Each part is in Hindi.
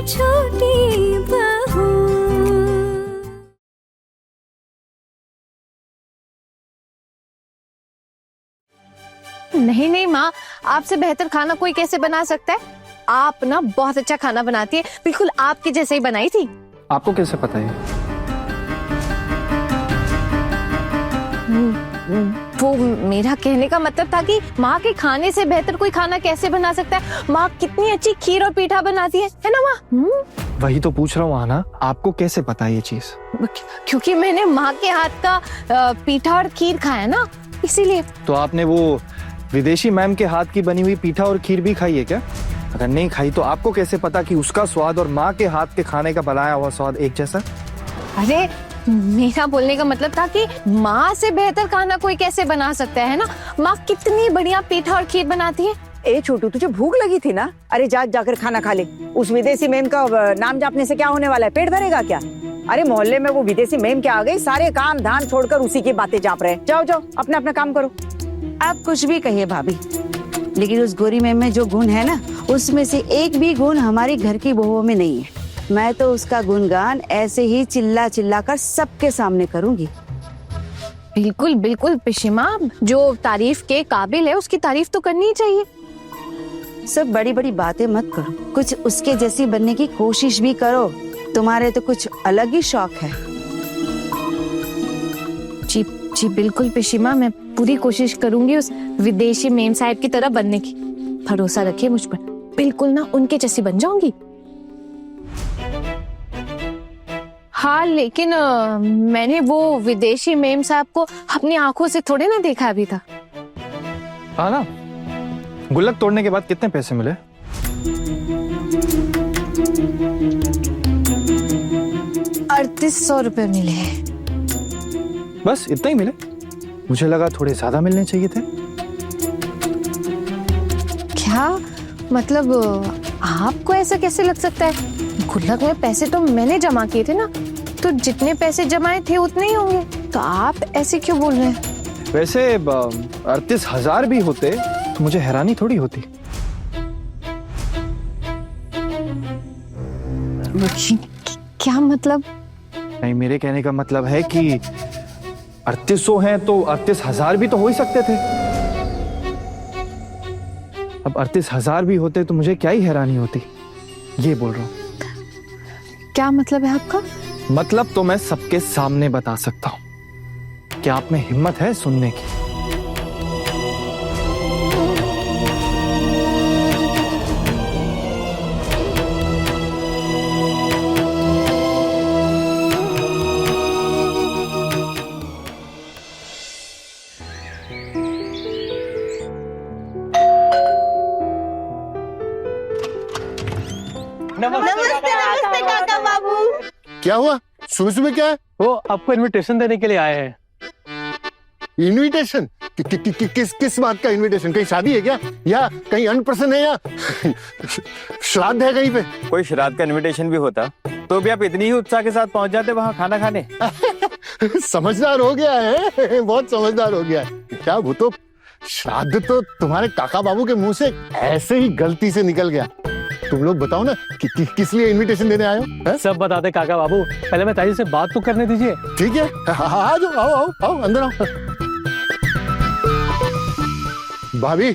छोटी बहू। नहीं नहीं माँ, आपसे बेहतर खाना कोई कैसे बना सकता है? आप ना बहुत अच्छा खाना बनाती है, बिल्कुल आपके जैसे ही बनाई थी। आपको कैसे पता है? वो मेरा कहने का मतलब था कि माँ के खाने से बेहतर कोई खाना कैसे बना सकता है? माँ कितनी अच्छी खीर और पीठा बनाती है ना माँ? वही तो पूछ रहा हूँ आना, आपको कैसे पता है ये चीज? क्योंकि मैंने माँ के हाथ का पीठा और खीर खाया ना, इसीलिए। तो आपने वो विदेशी मैम के हाथ की बनी हुई पीठा और खीर भी खाई है क्या? अगर नहीं खाई तो आपको कैसे पता कि उसका स्वाद और माँ के हाथ के खाने का बनाया हुआ स्वाद एक जैसा? अरे मेरा बोलने का मतलब था कि माँ से बेहतर खाना कोई कैसे बना सकता है ना? माँ कितनी बढ़िया पीठा और खीर बनाती है। ए छोटू, तुझे भूख लगी थी ना? अरे जाकर खाना खा ले। उस विदेशी मेम का नाम जपने से क्या होने वाला है? पेट भरेगा क्या? अरे मोहल्ले में वो विदेशी मेम क्या आ गई, सारे काम धाम छोड़कर उसी की बातें जाप रहे। जाओ जाओ अपना अपना काम करो। आप कुछ भी कहिए भाभी, लेकिन उस गोरी मैम में जो गुण है ना, उसमें से एक भी गुण हमारी घर की बहुओं में नहीं है। मैं तो उसका गुणगान ऐसे ही चिल्ला चिल्ला कर सबके सामने करूंगी। बिल्कुल बिल्कुल पिशिमा, जो तारीफ के काबिल है उसकी तारीफ तो करनी ही चाहिए। सब बड़ी बड़ी बातें मत करो, कुछ उसके जैसी बनने की कोशिश भी करो। तुम्हारे तो कुछ अलग ही शौक है। जी जी बिल्कुल पिशिमा, मैं पूरी कोशिश करूंगी उस विदेशी मेम साहब की तरह बनने की। भरोसा रखिए मुझ पर, बिल्कुल ना उनके जैसी बन जाऊंगी। हाँ लेकिन मैंने वो विदेशी मेम साहब को अपनी आंखों से थोड़े ना देखा अभी तक। हाँ ना, गुल्लक तोड़ने के बाद कितने पैसे मिले? 3800 रुपए मिले। बस इतना ही मिले? मुझे लगा थोड़े ज्यादा मिलने चाहिए थे। क्या मतलब, आपको ऐसा कैसे लग सकता है? गुल्लक में पैसे तो मैंने जमा किए थे ना, तो जितने पैसे जमाए थे उतने ही होंगे। तो आप ऐसे क्यों बोल रहे हैं? वैसे 38,000 भी होते तो मुझे हैरानी थोड़ी होती। क्या मतलब? नहीं, मेरे कहने का मतलब है कि 3800 हैं तो 38,000 भी तो हो ही सकते थे। अब 38,000 भी होते तो मुझे क्या ही हैरानी होती, ये बोल रहा हूँ। क्या मतलब है आपका? मतलब तो मैं सबके सामने बता सकता हूँ। क्या आप में हिम्मत है सुनने की? नमस्ते नमस्ते काका बाबू। क्या हुआ? सुबह सुबह क्या है? वो आपको इनविटेशन देने के लिए आए हैं। इनविटेशन? किस बात का इनविटेशन? कहीं शादी है क्या, या कहीं अन्नप्राशन है, या श्राद्ध है कहीं पे? कोई श्राद्ध का इनविटेशन भी होता तो भी आप इतनी ही उत्साह के साथ पहुंच जाते वहां खाना खाने। समझदार हो गया है, बहुत समझदार हो गया है। क्या भूतो, श्राद्ध तो तुम्हारे काका बाबू के मुंह से ऐसे ही गलती से निकल गया। तुम लोग बताओ ना कि किस लिए इनविटेशन देने आए हो? सब बताते काका बाबू, पहले मैं ताजी से बात तो करने दीजिए। ठीक है, आ जाओ, आओ आओ आओ अंदर आओ। भाभी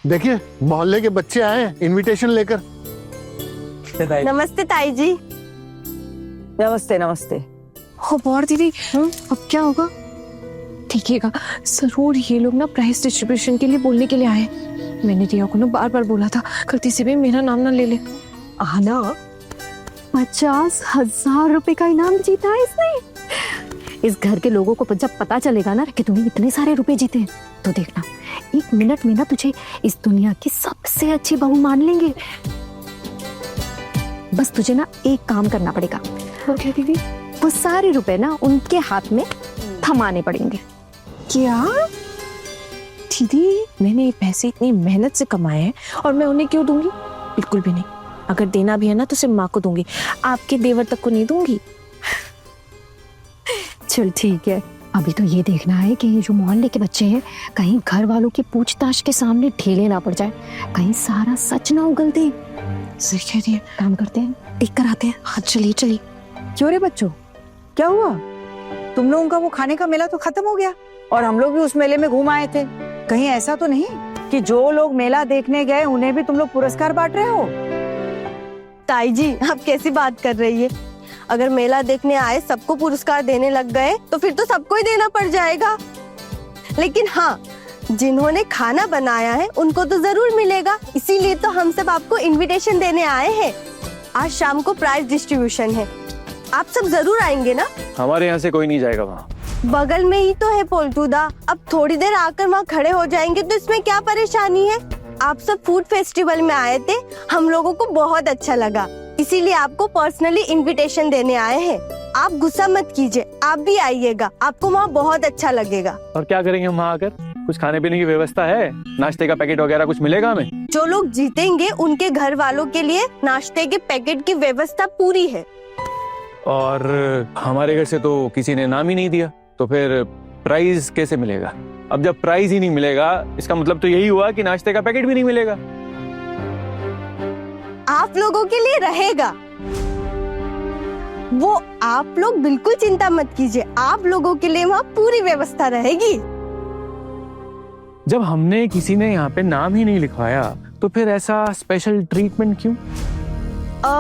देखिए, मोहल्ले के बच्चे आए हैं इनविटेशन लेकर। नमस्ते ताई जी। नमस्ते नमस्ते। हो बौर दीदी, अब क्या होगा? देखिएगा, जरूर ये लोग ना प्राइस डिस्ट्रीब्यूशन के लिए बोलने के लिए आए। मैंने रिया को ना बार बार बोला था, गलती से भी मेरा नाम ना ले ले। आना 50,000 रुपए का इनाम जीता है इसने। इस घर के लोगों को जब पता चलेगा ना कि तूने इतने सारे रुपए जीते, तो देखना 1 मिनट में ना तुझे इस दुनिया की सबसे अच्छी बहू मान लेंगे। बस तुझे ना एक काम करना पड़ेगा। ओके दीदी। वो सारे रुपए ना उनके हाथ में थमाने पड़ेंगे। क्या दीदी, मैंने ये पैसे इतनी मेहनत से कमाए हैं और मैं उन्हें क्यों दूंगी? बिल्कुल भी नहीं। अगर देना भी है ना तो सिर्फ माँ को दूंगी, आपके देवर तक को नहीं दूंगी। चल ठीक है, अभी तो ये देखना है कि ये जो मोहल्ले के बच्चे हैं कहीं घर वालों की पूछताछ के सामने ढीले ना पड़ जाए, कहीं सारा सच ना उगल दे। सही कह रही है, काम करते हैं, देख कर आते हैं। हाँ चलिए चलिए। क्यों रे बच्चों, क्या हुआ? तुम लोगों का वो खाने का मेला तो खत्म हो गया और हम लोग भी उस मेले में घूम आए थे। कहीं ऐसा तो नहीं कि जो लोग मेला देखने गए उन्हें भी तुम लोग पुरस्कार बांट रहे हो? ताई जी, आप कैसी बात कर रही है? अगर मेला देखने आए सबको पुरस्कार देने लग गए तो फिर तो सबको ही देना पड़ जाएगा। लेकिन हाँ, जिन्होंने खाना बनाया है उनको तो जरूर मिलेगा। इसीलिए तो हम सब आपको इनविटेशन देने आए हैं। आज शाम को प्राइज डिस्ट्रीब्यूशन है, आप सब जरूर आएंगे ना? हमारे यहाँ से कोई नहीं जाएगा वहाँ। बगल में ही तो है पोल्टूदा, अब थोड़ी देर आकर वहाँ खड़े हो जाएंगे तो इसमें क्या परेशानी है? आप सब फूड फेस्टिवल में आए थे, हम लोगों को बहुत अच्छा लगा, इसीलिए आपको पर्सनली इनविटेशन देने आए हैं। आप गुस्सा मत कीजिए, आप भी आइएगा, आपको वहाँ बहुत अच्छा लगेगा। और क्या करेंगे हम वहाँ आकर? कुछ खाने पीने की व्यवस्था है? नाश्ते का पैकेट वगैरह कुछ मिलेगा हमें? जो लोग जीतेंगे उनके घर वालों के लिए नाश्ते के पैकेट की व्यवस्था पूरी है। और हमारे घर से तो किसी ने नाम ही नहीं दिया, तो फिर प्राइज कैसे मिलेगा? अब जब प्राइज ही नहीं मिलेगा, इसका मतलब तो यही हुआ कि नाश्ते का पैकेट भी नहीं मिलेगा। आप लोगों के लिए रहेगा वो, आप लोग बिल्कुल चिंता मत कीजिए, आप लोगों के लिए वहाँ पूरी व्यवस्था रहेगी। जब हमने किसी ने यहाँ पे नाम ही नहीं लिखवाया तो फिर ऐसा स्पेशल ट्रीटमेंट क्यों?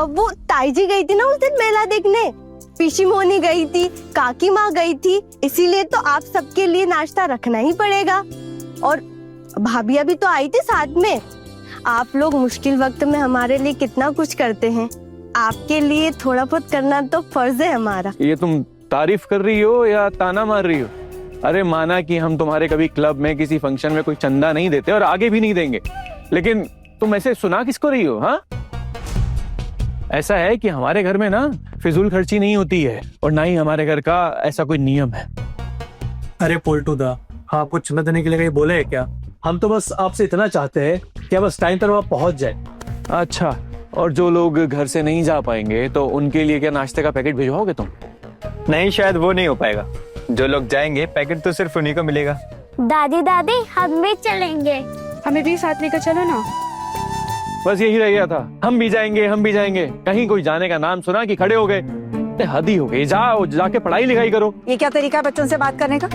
वो ताई जी गई थी ना उस दिन मेला देखने, पीशी मोनी गई थी, काकी माँ गई थी, इसीलिए तो आप सबके लिए नाश्ता रखना ही पड़ेगा। और भाभिया भी तो आई थी साथ में। आप लोग मुश्किल वक्त में हमारे लिए कितना कुछ करते हैं, आपके लिए थोड़ा बहुत करना तो फर्ज है हमारा। ये तुम तारीफ कर रही हो या ताना मार रही हो? अरे माना कि हम तुम्हारे कभी क्लब में किसी फंक्शन में कोई चंदा नहीं देते और आगे भी नहीं देंगे, लेकिन तुम ऐसे सुना किसको रही हो? हाँ, ऐसा है कि हमारे घर में ना फिजूल खर्ची नहीं होती है और ना ही हमारे घर का ऐसा कोई नियम है। अरे पोल्टूदा, हाँ आपको चंदा देने के लिए कहीं बोले है क्या? हम तो बस आपसे इतना चाहते हैं कि बस टाइम पर वहाँ पहुँच जाए। अच्छा, और जो लोग घर से नहीं जा पाएंगे तो उनके लिए क्या नाश्ते का पैकेट भिजवाओगे तुम? नहीं, शायद वो नहीं हो पाएगा। जो लोग जाएंगे पैकेट तो सिर्फ उन्हीं को मिलेगा। दादी दादी हम भी चलेंगे। हमें भी साथ लेकर चलो ना। बस यही रह गया था, हम भी जाएंगे हम भी जाएंगे। कहीं कोई जाने का नाम सुना कि खड़े हो गए? हद ही हो गई, जाओ जाके पढ़ाई लिखाई करो। ये क्या तरीका है बच्चों से बात करने का?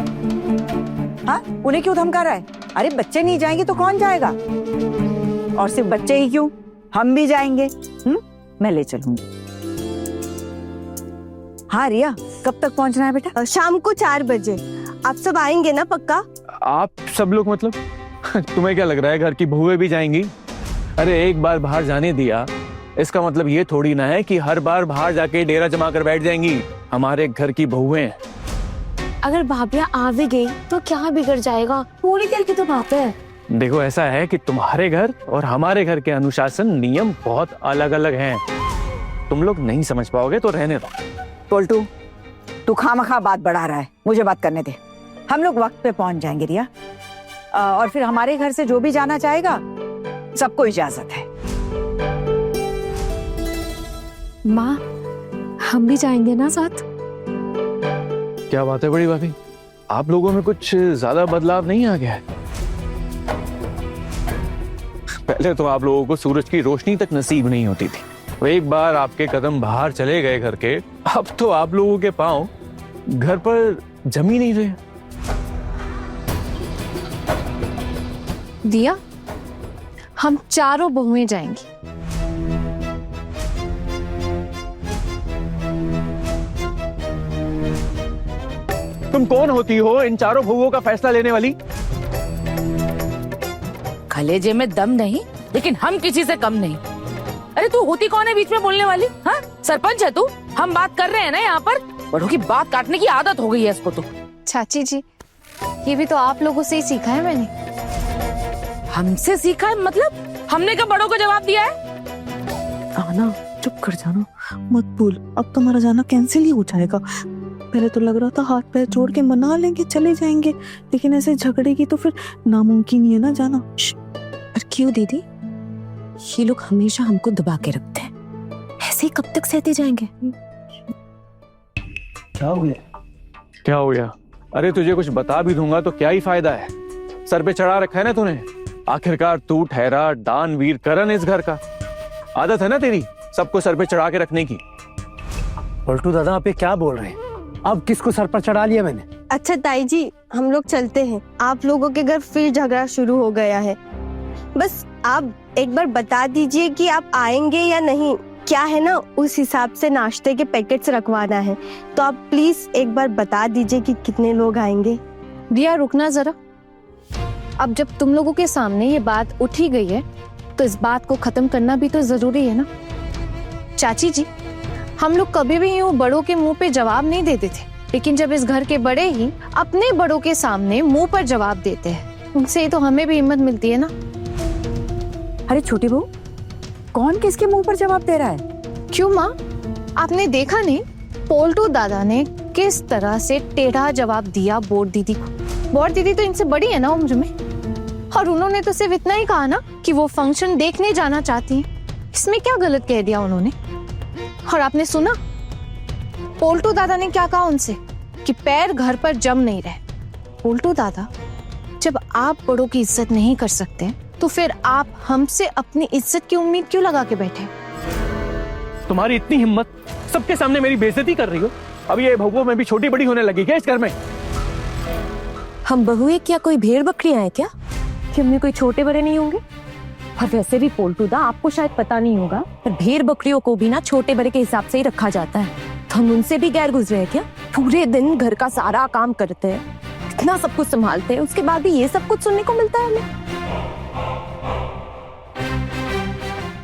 हाँ, उन्हें क्यों धमका रहा है? अरे बच्चे नहीं जाएंगे तो कौन जाएगा? और सिर्फ बच्चे ही क्यों, हम भी जाएंगे। मैं ले चलूंगी। हाँ रिया, कब तक पहुंचना है बेटा? शाम को 4 बजे। आप सब आएंगे ना पक्का? आप सब लोग मतलब? तुम्हें क्या लग रहा है घर की बहुएं भी जाएंगी? अरे एक बार बाहर जाने दिया, इसका मतलब ये थोड़ी ना है कि हर बार बाहर जाके डेरा जमा कर बैठ जाएंगी। हमारे घर की बहुएं। अगर भाभिया आ भी गई तो क्या बिगड़ जाएगा, पूरी दिल की तो बात है। देखो ऐसा है कि तुम्हारे घर और हमारे घर के अनुशासन नियम बहुत अलग अलग हैं। तुम लोग नहीं समझ पाओगे तो रहने दो। पोल्टू, तू खामखा बात बढ़ा रहा है, मुझे बात करने दे। हम लोग वक्त पे पहुंच जाएंगे रिया, और फिर हमारे घर से जो भी जाना चाहेगा सबको इजाजत है। माँ, हम भी जाएंगे ना साथ? क्या बात है बड़ी भाभी, आप लोगों में कुछ ज्यादा बदलाव नहीं आ गया है? पहले तो आप लोगों को सूरज की रोशनी तक नसीब नहीं होती थी, वो एक बार आपके कदम बाहर चले गए घर के, अब तो आप लोगों के पांव घर पर जम ही नहीं रहे। दिया, हम चारों बहुएं जाएंगी। तुम कौन होती हो इन चारों बहुओं का फैसला लेने वाली? कलेजे में दम नहीं, लेकिन हम किसी से कम नहीं। अरे तू होती कौन है बीच में बोलने वाली? हाँ, सरपंच है तू? हम बात कर रहे हैं ना यहाँ पर। बड़ों की बात काटने की आदत हो गई है इसको तो। चाची जी, ये भी तो आप लोगों से ही सीखा है मैंने। हमसे सीखा है मतलब? हमने कब बड़ों को जवाब दिया है? आना, चुप कर जाना, मत बोल। अब तुम्हारा जाना कैंसिल ही हो जाएगा। पहले तो लग रहा था हाथ पैर जोड़ के मना लेंगे, चले जाएंगे, लेकिन ऐसे झगड़ेगी तो फिर नामुमकिन ही है ना जाना। पर क्यों दीदी, ये लोग हमेशा हमको दबा के रखते हैं, ऐसे ही कब तक सहते जाएंगे? क्या हो गया? क्या हो गया? अरे तुझे कुछ बता भी दूंगा तो क्या ही फायदा है? सर पे चढ़ा रखा है ना तूने। आखिरकार तू ठहरा दानवीर करण इस घर का। आदत है ना तेरी सबको सर पे चढ़ा के रखने की। पलटू दादा आप ये क्या बोल रहे हैं? अब किसको सर पर चढ़ा लिया मैंने? अच्छा ताई जी, हम लोग चलते हैं। आप लोगों के घर फिर झगड़ा शुरू हो गया है। बस आप एक बार बता दीजिए कि आप आएंगे या नहीं। क्या है ना, उस हिसाब से नाश्ते के पैकेट्स रखवाना है, तो आप प्लीज एक बार बता दीजिए कि कितने लोग आएंगे। दिया रुकना जरा। अब जब तुम लोगों के सामने ये बात उठी गई है तो इस बात को खत्म करना भी तो जरूरी है ना। चाची जी, हम लोग कभी भी यूं बड़ों के मुंह पे जवाब नहीं देते थे, लेकिन जब इस घर के बड़े ही अपने बड़ों के सामने मुंह पर जवाब देते हैं, उनसे तो हमें भी हिम्मत मिलती है ना। अरे छोटी बहू, कौन किसके मुंह पर जवाब दे रहा है? क्यों माँ, आपने देखा नहीं पोल्टू दादा ने किस तरह से टेढ़ा जवाब दिया बोर दीदी को। बोर दीदी तो इनसे बड़ी है ना उम्र में, और उन्होंने तो सिर्फ इतना ही कहा ना कि वो फंक्शन देखने जाना चाहती हैं। इसमें क्या गलत कह दिया उन्होंने? और आपने सुना पोल्टू दादा ने क्या कहा उनसे कि पैर घर पर जम नहीं रहे। पोल्टू दादा, जब आप बड़ों की इज्जत नहीं कर सकते तो फिर आप हमसे अपनी इज्जत की उम्मीद क्यों लगा के बैठे? तुम्हारी इतनी हिम्मत, सबके सामने मेरी बेइज्जती कर रही हो। अब ये बहुओं में भी छोटी बड़ी होने लगी क्या इस घर में? हम बहुए क्या कोई भेड़ बकरियां हैं क्या कि हमने कोई छोटे बड़े नहीं होंगे? और वैसे भी पोल्टूदा, आपको शायद पता नहीं होगा, पर भेड़ बकरियों को भी ना छोटे बड़े के हिसाब से ही रखा जाता है। तो हम उनसे भी गैर गुजरे हैं क्या? पूरे दिन घर का सारा काम करते हैं, इतना सब कुछ संभालते हैं, उसके बाद भी ये सब कुछ सुनने को मिलता है हमें।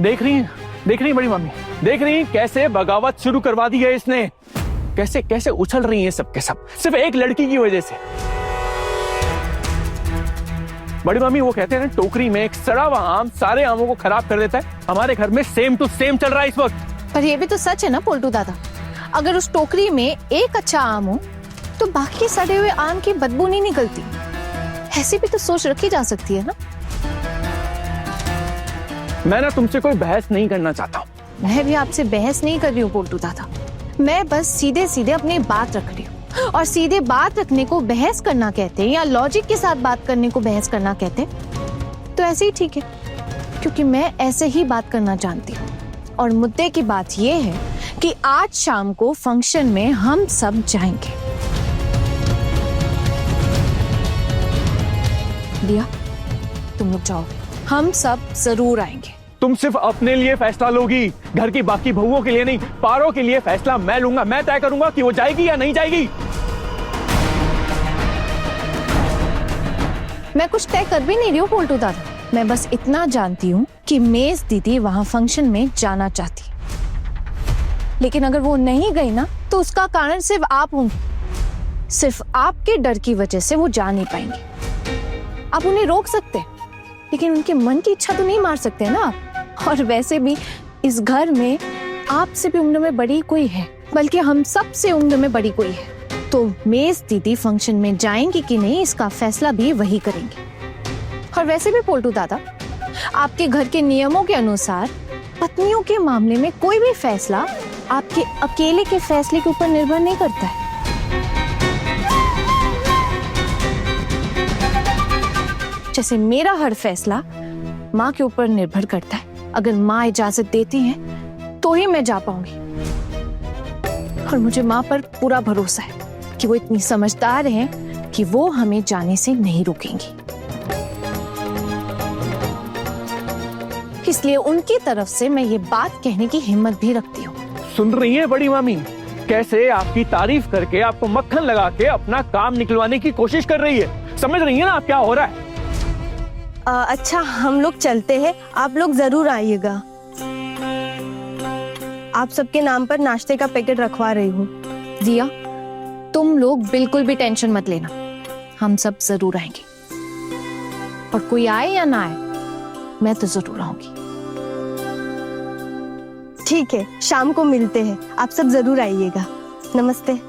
देख रही है बड़ी मम्मी, देख रही है कैसे बगावत शुरू करवा दी है इसने। कैसे कैसे उछल रही है सब के सब, सिर्फ एक लड़की की वजह से। बड़ी मम्मी, वो कहते हैं ना, टोकरी में एक सड़ा हुआ आम सारे आमों को खराब कर देता है। हमारे घर में सेम टू सेम चल रहा है इस वक्त। पर ये भी तो सच है ना पोल्टू दादा, अगर उस टोकरी में एक अच्छा आम हो तो बाकी सड़े हुए आम की बदबू नहीं निकलती। ऐसी भी तो सोच रखी जा सकती है ना। मैं ना तुमसे कोई बहस नहीं करना चाहता हूँ। मैं भी आपसे बहस नहीं कर रही हूँ पोल्टू दादा, मैं बस सीधे सीधे अपनी बात रख रही हूँ। और सीधे बात रखने को बहस करना कहते हैं, या लॉजिक के साथ बात करने को बहस करना कहते हैं, तो ऐसे ही ठीक है, क्योंकि मैं ऐसे ही बात करना जानती हूँ। और मुद्दे की बात यह है कि आज शाम को फंक्शन में हम सब जाएंगे। दिया, तुम लोग जाओगे, हम सब जरूर आएंगे। तुम सिर्फ अपने लिए फैसला लोगी, घर की बाकी बहुओं के लिए नहीं। पारों के लिए फैसला मैं लूंगा, मैं तय करूंगा कि वो जाएगी या नहीं जाएगी। मैं कुछ तय कर भी नहीं रही हूँ पोल्टू दादा, मैं बस इतना जानती हूँ कि मेज दीदी वहां फंक्शन में जाना चाहती, लेकिन अगर वो नहीं गई ना तो उसका कारण सिर्फ आप होंगे। सिर्फ आपके डर की वजह से वो जा नहीं पाएंगे। आप उन्हें रोक सकते हैं, लेकिन उनके मन की इच्छा तो नहीं मार सकते ना आप। और वैसे भी इस घर में आपसे भी उम्र में बड़ी कोई है, बल्कि हम सब से उम्र में बड़ी कोई है। तो मेज दीदी फंक्शन में जाएंगी कि नहीं, इसका फैसला भी वही करेंगे। और वैसे भी पोल्टू दादा, आपके घर के नियमों के अनुसार पत्नियों के मामले में कोई भी फैसला आपके अकेले के फैसले के ऊपर निर्भर नहीं करता है। जैसे मेरा हर फैसला माँ के ऊपर निर्भर करता है। अगर माँ इजाजत देती हैं तो ही मैं जा पाऊंगी। और मुझे माँ पर पूरा भरोसा है कि वो इतनी समझदार हैं कि वो हमें जाने से नहीं रोकेंगी। इसलिए उनकी तरफ से मैं ये बात कहने की हिम्मत भी रखती हूँ। सुन रही है बड़ी मामी, कैसे आपकी तारीफ करके, आपको मक्खन लगा के अपना काम निकलवाने की कोशिश कर रही है। समझ रही है ना आप क्या हो रहा है? अच्छा, हम लोग चलते हैं, आप लोग जरूर आइएगा। आप सबके नाम पर नाश्ते का पैकेट रखवा रही हूँ। दिया, तुम लोग बिल्कुल भी टेंशन मत लेना, हम सब जरूर आएंगे। और कोई आए या ना आए, मैं तो जरूर आऊंगी। ठीक है, शाम को मिलते हैं, आप सब जरूर आइएगा। नमस्ते।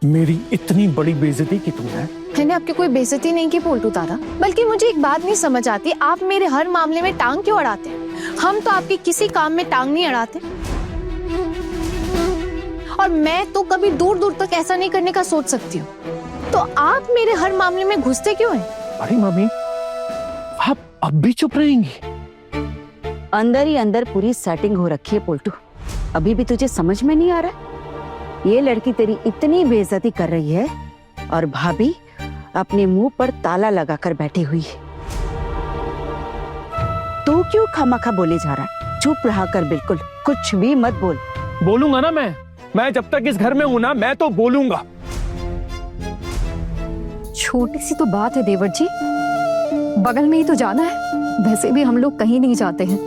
मेरी इतनी बड़ी बेइज्जती की तुमने? मैंने आपकी कोई बेइज्जती नहीं की पोल्टू दादा, बल्कि मुझे एक बात नहीं समझ आती, आप मेरे हर मामले में टांग क्यों अड़ाते हैं? हम तो आपके किसी काम में टांग नहीं अड़ाते। और मैं तो कभी दूर दूर तक ऐसा नहीं करने का सोच सकती हूँ। तो आप मेरे हर मामले में घुसते क्यों हैं? अरे मम्मी, आप अब भी चुप रहेंगी? अंदर ही अंदर पूरी सेटिंग हो रखी है पोल्टू। अभी भी तुझे समझ में नहीं आ रहा? ये लड़की तेरी इतनी बेइज्जती कर रही है और भाभी अपने मुंह पर ताला लगाकर बैठी हुई है। तू क्यों खामखा बोले जा रहा है? चुप रहा कर, बिल्कुल कुछ भी मत बोल। बोलूंगा ना मैं जब तक इस घर में हूं ना, मैं तो बोलूंगा। छोटी सी तो बात है देवर जी, बगल में ही तो जाना है। वैसे भी हम लोग कहीं नहीं जाते हैं,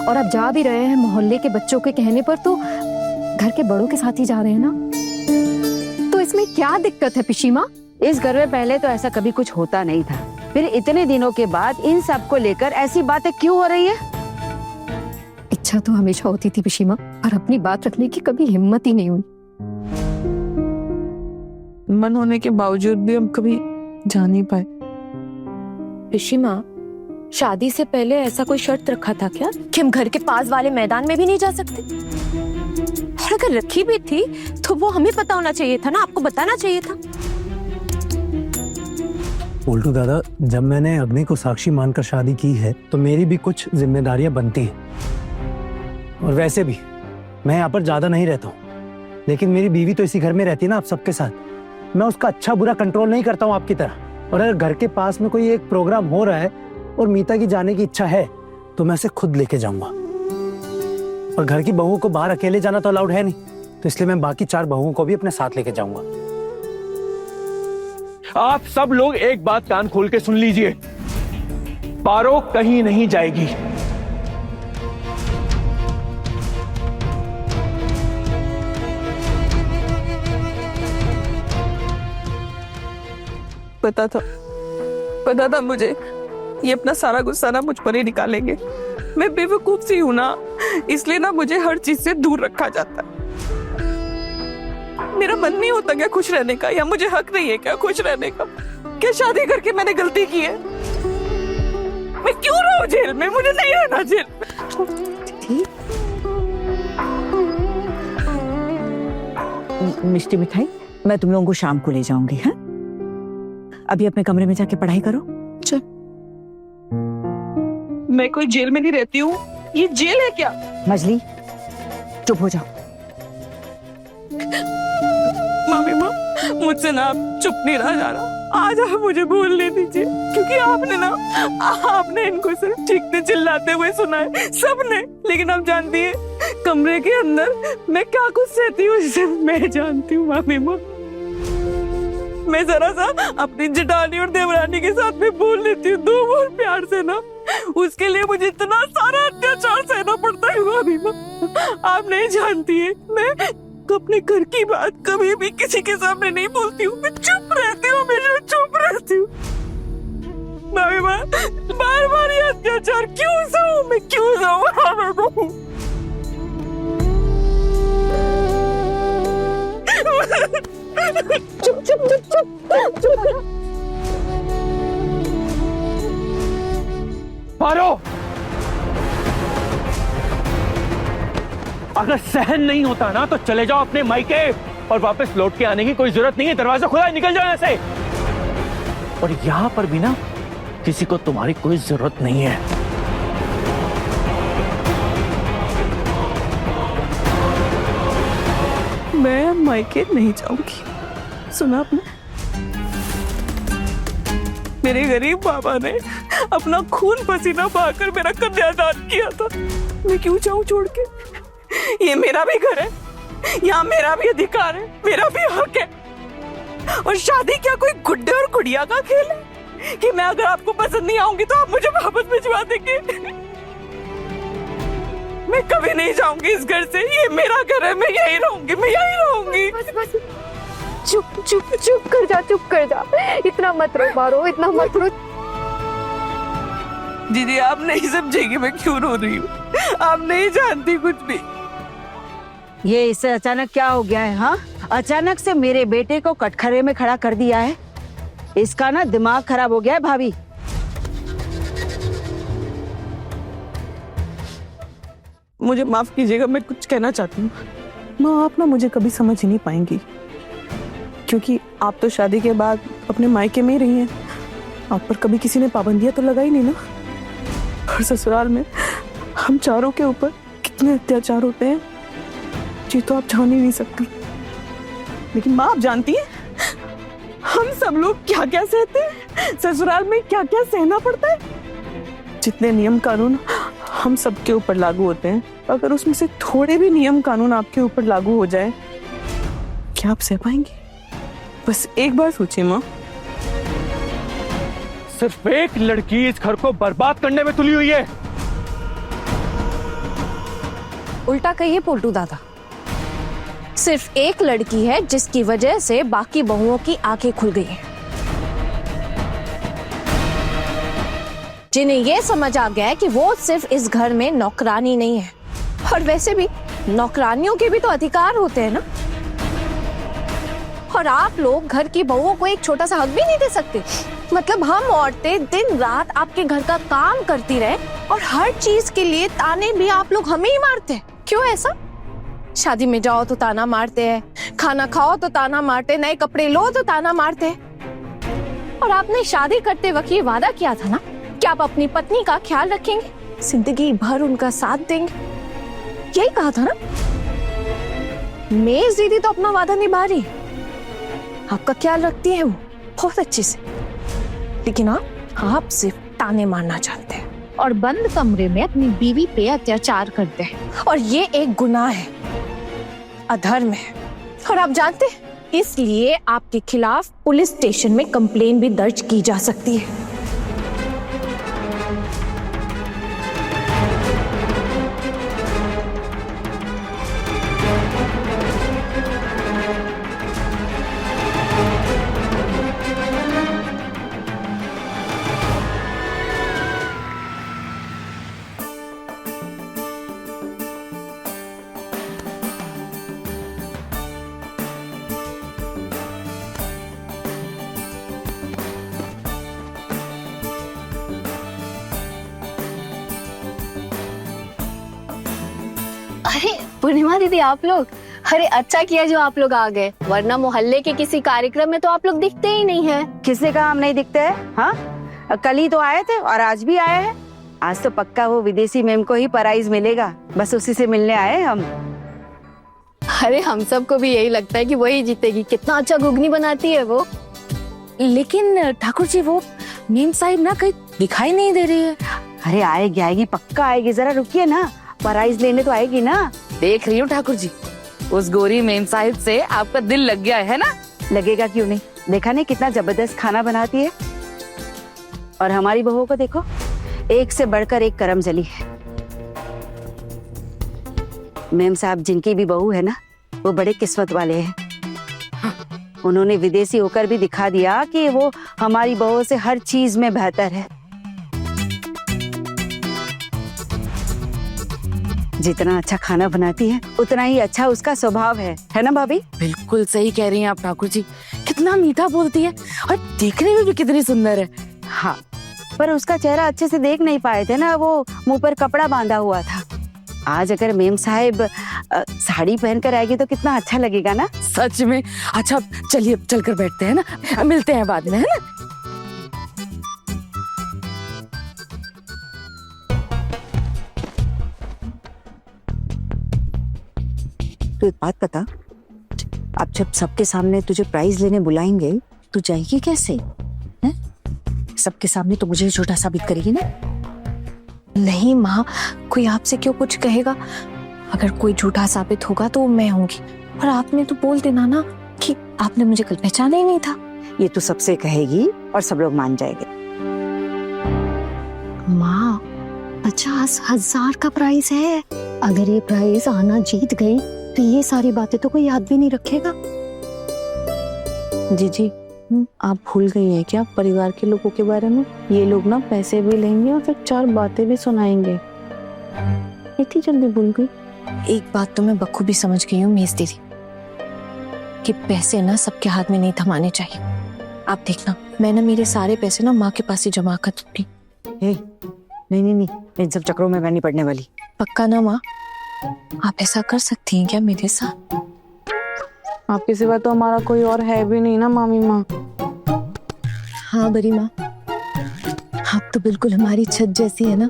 और अब जा भी रहे हैं मोहल्ले के बच्चों के कहने पर, तो घर के बड़ों के साथ ही जा रहे हैं ना। तो इसमें क्या दिक्कत है पिशीमा? इस घर में पहले तो ऐसा कभी कुछ होता नहीं था, फिर इतने दिनों के बाद इन सब को लेकर ऐसी बातें क्यों हो रही है? इच्छा तो हमेशा होती थी पिशीमा, पर अपनी बात रखने की कभी हिम्मत ही नहीं हुई। मन होने के बावजूद भी हम कभी जा नहीं पाए। पिशीमा, शादी से पहले ऐसा कोई शर्त रखा था क्या कि हम घर के पास वाले मैदान में भी नहीं जा सकते? और अगर रखी भी थी तो वो हमें पता होना चाहिए था ना, आपको बताना चाहिए था। पोल्टू दादा, जब मैंने अग्नि को साक्षी मानकर शादी की है तो मेरी भी कुछ जिम्मेदारियां बनती हैं। और वैसे भी मैं यहाँ पर ज्यादा नहीं रहता हूँ, लेकिन मेरी बीवी तो इसी घर में रहती है ना आप सबके साथ। मैं उसका अच्छा बुरा कंट्रोल नहीं करता हूँ आपकी तरह। और अगर घर के पास में कोई एक प्रोग्राम हो रहा है और मीता की जाने की इच्छा है तो मैं उसे खुद लेके जाऊंगा। और घर की बहुओं को बाहर अकेले जाना तो अलाउड है नहीं, तो इसलिए मैं बाकी 4 बहुओं को भी अपने साथ लेके जाऊंगा। आप सब लोग एक बात कान खोल के सुन लीजिए, पारो कहीं नहीं जाएगी। पता था मुझे ये अपना सारा गुस्सा ना मुझ पर ही निकालेंगे। मैं बेवकूफ सी हूं ना, इसलिए ना मुझे हर चीज से दूर रखा जाता है। मेरा मन नहीं होता क्या खुश रहने का, या मुझे हक नहीं है क्या खुश रहने का? क्या शादी करके मैंने गलती की है? मैं क्यों रहूं जेल में? मुझे नहीं रहना जेल में। मिष्टी मिठाई मैं तुम लोगों को शाम को ले जाऊंगी। हाँ, अभी अपने कमरे में जाके पढ़ाई करो। चल। मैं कोई जेल में नहीं रहती हूँ, ये जेल है क्या? मजली चुप हो जाओ। मामी माँ, मुझसे ना आप चुप नहीं रहा जा रहा। आज आप मुझे बोलने दीजिए, क्योंकि आपने इनको सिर्फ चीखते चिल्लाते हुए सुना है, सबने। लेकिन आप जानती है कमरे के अंदर मैं क्या कुछ सहती हूँ, सिर्फ मैं जानती हूँ मामी माँ। मैं जरा सा अपनी जेठानी और देवरानी के साथ में बोल लेती हूँ 2 बोल प्यार से ना, उसके लिए मुझे इतना सारा अत्याचार सहना पड़ता है मामी माँ। आप नहीं जानती है, मैं अपने घर की बात कभी भी किसी के सामने नहीं बोलती हूँ। मैं चुप रहती हूँ, हमेशा चुप रहती हूँ मामी माँ। बार बार ये अत्याचार क्यों सहूं मैं, क्यों सहूं? चुप चुप चुप चुप चुप। पारो, अगर सहन नहीं होता ना तो चले जाओ अपने मायके, और वापस लौट के आने की कोई जरूरत नहीं है। दरवाजा खुला है, निकल जाओ यहाँ से। और यहाँ पर भी ना किसी को तुम्हारी कोई जरूरत नहीं है। मैं मायके नहीं जाऊंगी। सुना आपने? मेरे गरीब बाबा ने अपना खून पसीना बहाकर मेरा कन्यादान किया था। मैं क्यों जाऊं छोड़ के? ये मेरा भी घर है, यहाँ मेरा भी अधिकार है, मेरा भी हक है। और शादी क्या कोई गुड्डे और गुड़िया का खेल है कि मैं अगर आपको पसंद नहीं आऊंगी तो आप मुझे वापस भिजवा देंगे? मैं कभी नहीं जाऊंगी इस घर से, ये मेरा घर है, मैं यही रहूंगी, मैं यही रहूंगी। बस चुप चुप चुप कर जा। इतना मत रो पारो, इतना मत रो। दीदी आप नहीं समझेंगे मैं क्यों रो रही हूँ, आप नहीं जानती कुछ भी। ये इससे अचानक क्या हो गया है? हाँ, अचानक से मेरे बेटे को कटघरे में खड़ा कर दिया है। इसका ना दिमाग खराब हो गया है भाभी। मुझे माफ कीजिएगा, मैं कुछ कहना चाहती हूँ। माँ आप ना मुझे कभी समझ ही नहीं पाएंगी, क्योंकि आप तो शादी के बाद अपने मायके में ही रही हैं, आप पर कभी किसी ने पाबंदियां तो लगाई नहीं ना। और ससुराल में हम चारों के ऊपर कितने अत्याचार होते हैं जी तो आप जान ही नहीं सकती। लेकिन माँ आप जानती हैं हम सब लोग क्या क्या सहते हैं, ससुराल में क्या क्या सहना पड़ता है। जितने नियम कानून हम सबके ऊपर लागू होते हैं, अगर उसमें से थोड़े भी नियम कानून आपके ऊपर लागू हो जाए, क्या आप सह पाएंगे? बस एक बार सोचिए माँ। सिर्फ एक लड़की इस घर को बर्बाद करने में तुली हुई है। उल्टा कहिए पोल्टू दादा, सिर्फ एक लड़की है जिसकी वजह से बाकी बहुओं की आंखें खुल गई हैं, जिन्हें ये समझ आ गया है कि वो सिर्फ इस घर में नौकरानी नहीं है। और वैसे भी नौकरानियों के भी तो अधिकार होते हैं ना। और आप लोग घर की बहुओं को एक छोटा सा हक भी नहीं दे सकते। मतलब हम औरतें दिन रात आपके घर का काम करती रहे और हर चीज के लिए ताने भी आप लोग हमें ही मारते हैं। क्यों ऐसा? शादी में जाओ तो ताना मारते हैं, खाना खाओ तो ताना मारते, नए कपड़े लो तो ताना मारते हैं। और आपने शादी करते वक्त ये वादा किया था ना कि आप अपनी पत्नी का ख्याल रखेंगे, जिंदगी भर उनका साथ देंगे, यही कहा था ना। मेज दीदी तो अपना वादा निभा रही है, आपका ख्याल रखती है वो बहुत अच्छे से। लेकिन आप सिर्फ ताने मारना चाहते हैं और बंद कमरे में अपनी बीवी पे अत्याचार करते हैं। और ये एक गुनाह है, अधर्म है। और आप जानते हैं, इसलिए आपके खिलाफ पुलिस स्टेशन में कंप्लेन भी दर्ज की जा सकती है। अरे पूर्णिमा दीदी आप लोग, अरे अच्छा किया जो आप लोग आ गए, वरना मोहल्ले के किसी कार्यक्रम में तो आप लोग दिखते ही नहीं है। किसने कहा हम नहीं दिखते हैं? हाँ, कल ही तो आए थे और आज भी आए हैं। आज तो पक्का वो विदेशी मेम को ही प्राइज मिलेगा, बस उसी से मिलने आए हम। अरे हम सबको भी यही लगता है कि वही जीतेगी, कितना अच्छा घुगनी बनाती है वो। लेकिन ठाकुर जी वो मेम साहिब ना कहीं दिखाई नहीं दे रही है। अरे आएगी आएगी, पक्का आएगी, जरा रुकिए ना, प्राइज लेने तो आएगी ना। देख रही हूँ ठाकुर जी, उस गोरी मेम साहिब से आपका दिल लग गया है ना। लगेगा क्यों नहीं, देखा नहीं कितना जबरदस्त खाना बनाती है। और हमारी बहू को देखो, एक से बढ़कर एक करम जली है। मेम साहब जिनकी भी बहू है ना, वो बड़े किस्मत वाले हैं। उन्होंने विदेशी होकर भी दिखा दिया कि वो हमारी बहू से हर चीज में बेहतर है। जितना अच्छा खाना बनाती है उतना ही अच्छा उसका स्वभाव है ना भाभी? बिल्कुल सही कह रही हैं आप ठाकुर जी, कितना मीठा बोलती है और देखने में भी कितनी सुंदर है। हाँ, पर उसका चेहरा अच्छे से देख नहीं पाए थे ना, वो मुंह पर कपड़ा बांधा हुआ था। आज अगर मेम साहिब साड़ी पहनकर आएगी तो कितना अच्छा लगेगा ना। सच में। अच्छा चलिए चलकर बैठते हैं ना, मिलते हैं बाद में, है ना। तो एक बात बता, अब जब सबके सामने तुझे प्राइज लेने बुलाएंगे तो जाएगी कैसे? हैं? सबके सामने तो मुझे झूठा साबित करेगी ना। नहीं माँ, कोई आपसे क्यों कुछ कहेगा? अगर कोई झूठा साबित होगा तो मैं होंगी। और आपने तो बोल देना ना कि आपने मुझे कल पहचाना ही नहीं था। ये तो सबसे कहेगी और सब लोग मान जाएंगे। माँ 50,000 का प्राइस है, अगर ये प्राइस आना जीत गई तो ये सारी बातें तो कोई याद भी नहीं रखेगा। जी आप भूल गई हैं क्या परिवार के लोगों के बारे में? ये लोग ना पैसे भी लेंगे और फिर 4 बातें भी सुनाएंगे। इतनी जल्दी भूल गई? एक बात तो मैं बखूबी समझ गई हूँ मेज दीदी, कि पैसे ना सबके हाथ में नहीं थमाने चाहिए। आप देखना, मैं ना मेरे सारे पैसे ना माँ के पास ही जमा कर दूंगी। नहीं, इन सब चक्रों में मैं नहीं पड़ने वाली। पक्का ना माँ? आप ऐसा कर सकती हैं क्या मेरे साथ? आपके सिवा तो हमारा कोई और है भी नहीं ना मामी माँ। हाँ बड़ी माँ, आप तो बिल्कुल हमारी छत जैसी है ना।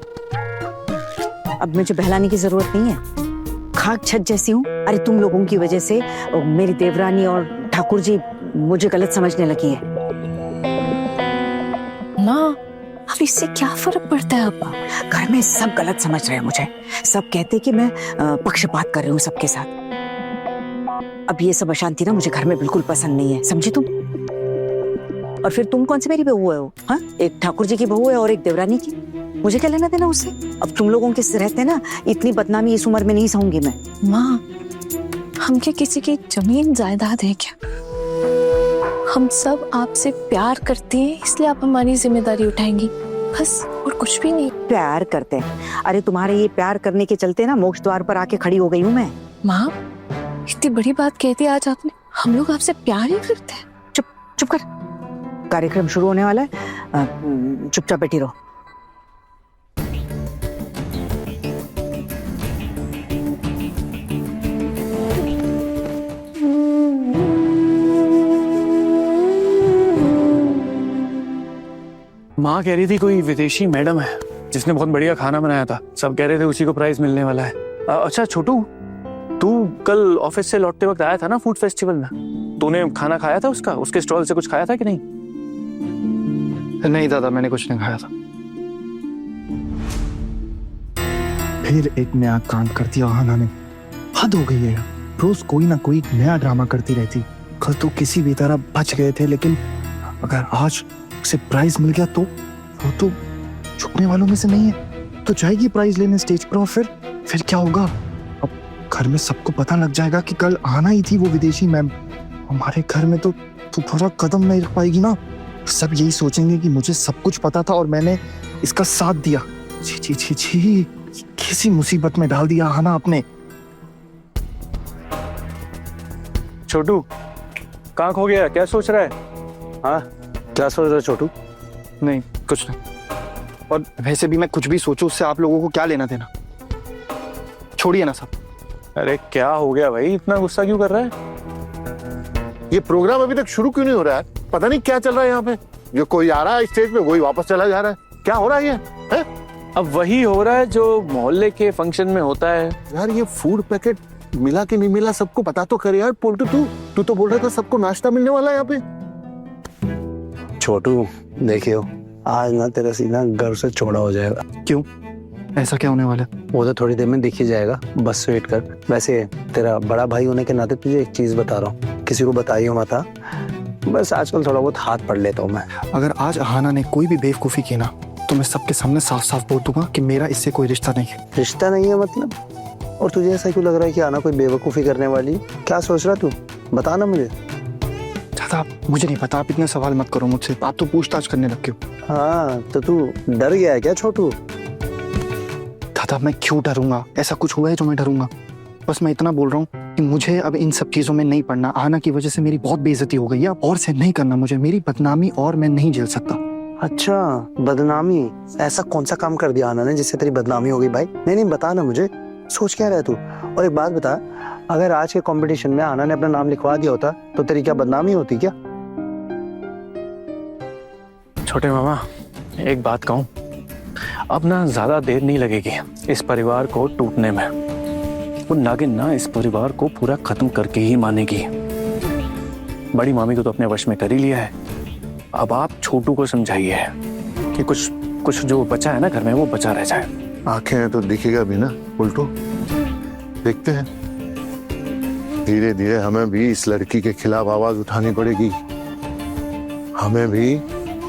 अब मुझे बहलाने की जरूरत नहीं है, खाक छत जैसी हूँ। अरे तुम लोगों की वजह से मेरी देवरानी और ठाकुर जी मुझे गलत समझने लगी है। माँ, अब इससे क्या फर्क पड़ता है अब्बा? घर में सब गलत समझ रहे हैं मुझे, सब कहते कि मैं पक्षपात कर रही हूँ सबके साथ। अब ये सब अशांति ना मुझे घर में बिल्कुल पसंद नहीं है, समझी तुम? और फिर तुम कौन सी मेरी बहू है? हो हाँ, एक ठाकुर जी की बहू है और एक देवरानी की। मुझे क्या लेना देना उससे? अब तुम लोगों के रहते ना इतनी बदनामी इस उम्र में नहीं सहूंगी मैं। माँ, हम क्या किसी की जमीन जायदाद है क्या? हम सब आपसे प्यार करते हैं, इसलिए आप हमारी जिम्मेदारी उठाएंगी, बस, और कुछ भी नहीं। प्यार करते हैं? अरे तुम्हारे ये प्यार करने के चलते ना मोक्ष द्वार पर आके खड़ी हो गई हूँ मैं। माँ, इतनी बड़ी बात कहती आज आपने। हम लोग आपसे प्यार ही करते हैं। चुप चुप कर, कार्यक्रम शुरू होने वाला है, चुपचाप बैठी रहो। माँ कह रही थी कोई विदेशी मैडम है जिसने बहुत बढ़िया खाना बनाया था, सब कह रहे थे उसी को प्राइज मिलने वाला है। अच्छा छोटू, तू कल ऑफिस से लौटते वक्त आया था ना फूड फेस्टिवल में, तूने खाना खाया था उसका? उसके स्टॉल से कुछ खाया था कि नहीं? नहीं दादा, मैंने कुछ नहीं खाया था। फिर एक नया कांड कर दिया आहाना ने। हद हो गई है, रोज कोई ना कोई नया ड्रामा करती रहती। कल तो किसी भी तरह बच गए थे, लेकिन अगर आज उसे प्राइज मिल गया तो वो तो झुकने वालों में से नहीं है। तो जाएगी प्राइज लेने स्टेज पर, और फिर क्या होगा? अब घर में सबको पता लग जाएगा कि कल आना ही थी वो विदेशी मैम। हमारे घर में तो थोड़ा कदम नहीं रख पाएगी ना। सब यही सोचेंगे कि मुझे सब कुछ पता था और मैंने इसका साथ दिया। छी छी छी छी, किसी मुसीबत में डाल दिया आहाना आपने। छोटू कहाँ खो गया, क्या सोच रहा है? हाँ, क्या सोच रहा है छोटू? नहीं कुछ नहीं, और वैसे भी मैं कुछ भी सोचूं उससे आप लोगों को क्या लेना देना? छोड़िए ना सब। अरे क्या हो गया भाई, इतना गुस्सा क्यों कर रहा है? ये प्रोग्राम अभी तक शुरू क्यों नहीं हो रहा है? पता नहीं क्या चल रहा है यहाँ पे। जो कोई आ रहा है स्टेज पे वही वापस चला जा रहा है। क्या हो रहा है ये है? अब वही हो रहा है जो मोहल्ले के फंक्शन में होता है। यार ये फूड पैकेट मिला कि नहीं मिला सबको पता तो करे यार। पोल्टू तू तो बोल रहा था सबको नाश्ता मिलने वाला है यहाँ पे। छोटू देखियो, आज ना तेरा सीना घर से छोड़ा हो जाएगा। क्यों, ऐसा क्या होने वाला है? वो तो थोड़ी देर में दिख ही जाएगा, बस वेट कर। वैसे तेरा बड़ा भाई होने के नाते तुझे एक चीज बता रहा हूँ, किसी को बताइयो मत। बस आजकल थोड़ा बहुत हाथ पढ़ लेता हूँ मैं। अगर आज आहाना ने कोई भी बेवकूफी की ना तो मैं सबके सामने साफ साफ बोल दूंगा कि मेरा इससे कोई रिश्ता नहीं है। रिश्ता नहीं है मतलब? और तुझे ऐसा क्यों लग रहा है कि आना कोई बेवकूफी करने वाली? क्या सोच रहा तू, बता ना मुझे। दादा मुझे नहीं पता, आप इतने सवाल मत करो मुझसे, आप तो पूछताछ करने लग गए हो। हाँ तो तू डर गया है क्या छोटू? दादा मैं क्यों डरूंगा, ऐसा कुछ हुआ है जो मैं डरूंगा? बस मैं इतना बोल रहा हूँ कि मुझे अब इन सब चीजों में नहीं पड़ना। आना की वजह से मेरी बहुत बेइज्जती हो गई है, और से नहीं करना मुझे, मेरी बदनामी और मैं नहीं झेल सकता। अच्छा बदनामी, ऐसा कौन सा काम कर दिया आना ने जिससे तेरी बदनामी हो गई भाई? नहीं बता ना मुझे, सोच क्या रहा तू? और एक बात बता, अगर आज के कंपटीशन में आना ने अपना नाम लिखवा दिया होता तो तेरी क्या बदनामी होती क्या? छोटे मामा एक बात कहूँ, अब ना ज्यादा देर नहीं लगेगी इस परिवार को टूटने में। वो नागिन ना इस परिवार को पूरा खत्म करके ही मानेगी। बड़ी मामी को तो अपने वश में कर ही लिया है, अब आप छोटू को समझाइए कि कुछ जो बचा है ना घर में वो बचा रह जाए। आंखें तो दिखेगा भी ना उल्टू, देखते हैं। धीरे धीरे हमें भी इस लड़की के खिलाफ आवाज उठानी पड़ेगी। हमें भी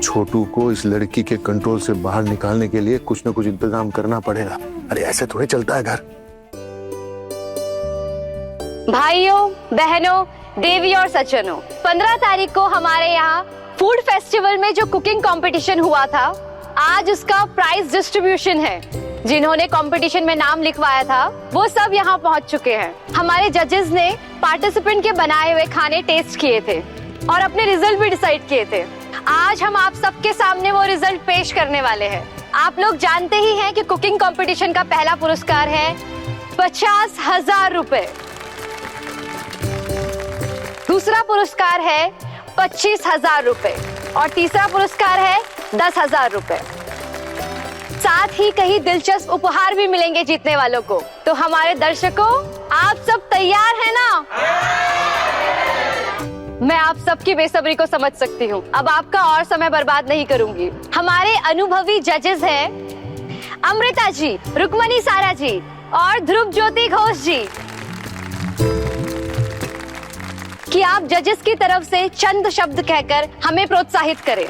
छोटू को इस लड़की के कंट्रोल से बाहर निकालने के लिए कुछ न कुछ इंतजाम करना पड़ेगा। अरे ऐसे थोड़े चलता है घर। भाइयों बहनों, देवी और सज्जनों, 15 तारीख को हमारे यहाँ फूड फेस्टिवल में जो कुकिंग कंपटीशन हुआ था, आज उसका प्राइज डिस्ट्रीब्यूशन है। जिन्होंने कंपटीशन में नाम लिखवाया था वो सब यहाँ पहुँच चुके हैं। हमारे जजेस ने पार्टिसिपेंट के बनाए हुए खाने टेस्ट किए थे और अपने रिजल्ट भी डिसाइड किए थे। आज हम आप सबके सामने वो रिजल्ट पेश करने वाले हैं। आप लोग जानते ही हैं कि कुकिंग कंपटीशन का पहला पुरस्कार है 50,000 रुपए। दूसरा पुरस्कार है 25,000 रुपए और तीसरा पुरस्कार है 10,000 रुपए। साथ ही कई दिलचस्प उपहार भी मिलेंगे जीतने वालों को। तो हमारे दर्शकों, आप सब तैयार हैं ना? मैं आप सबकी बेसब्री को समझ सकती हूँ। अब आपका और समय बर्बाद नहीं करूंगी। हमारे अनुभवी जजेस हैं अमृता जी, रुक्मणी सारा जी और ध्रुव ज्योति घोष जी, कि आप जजेस की तरफ से चंद शब्द कहकर हमें प्रोत्साहित करें।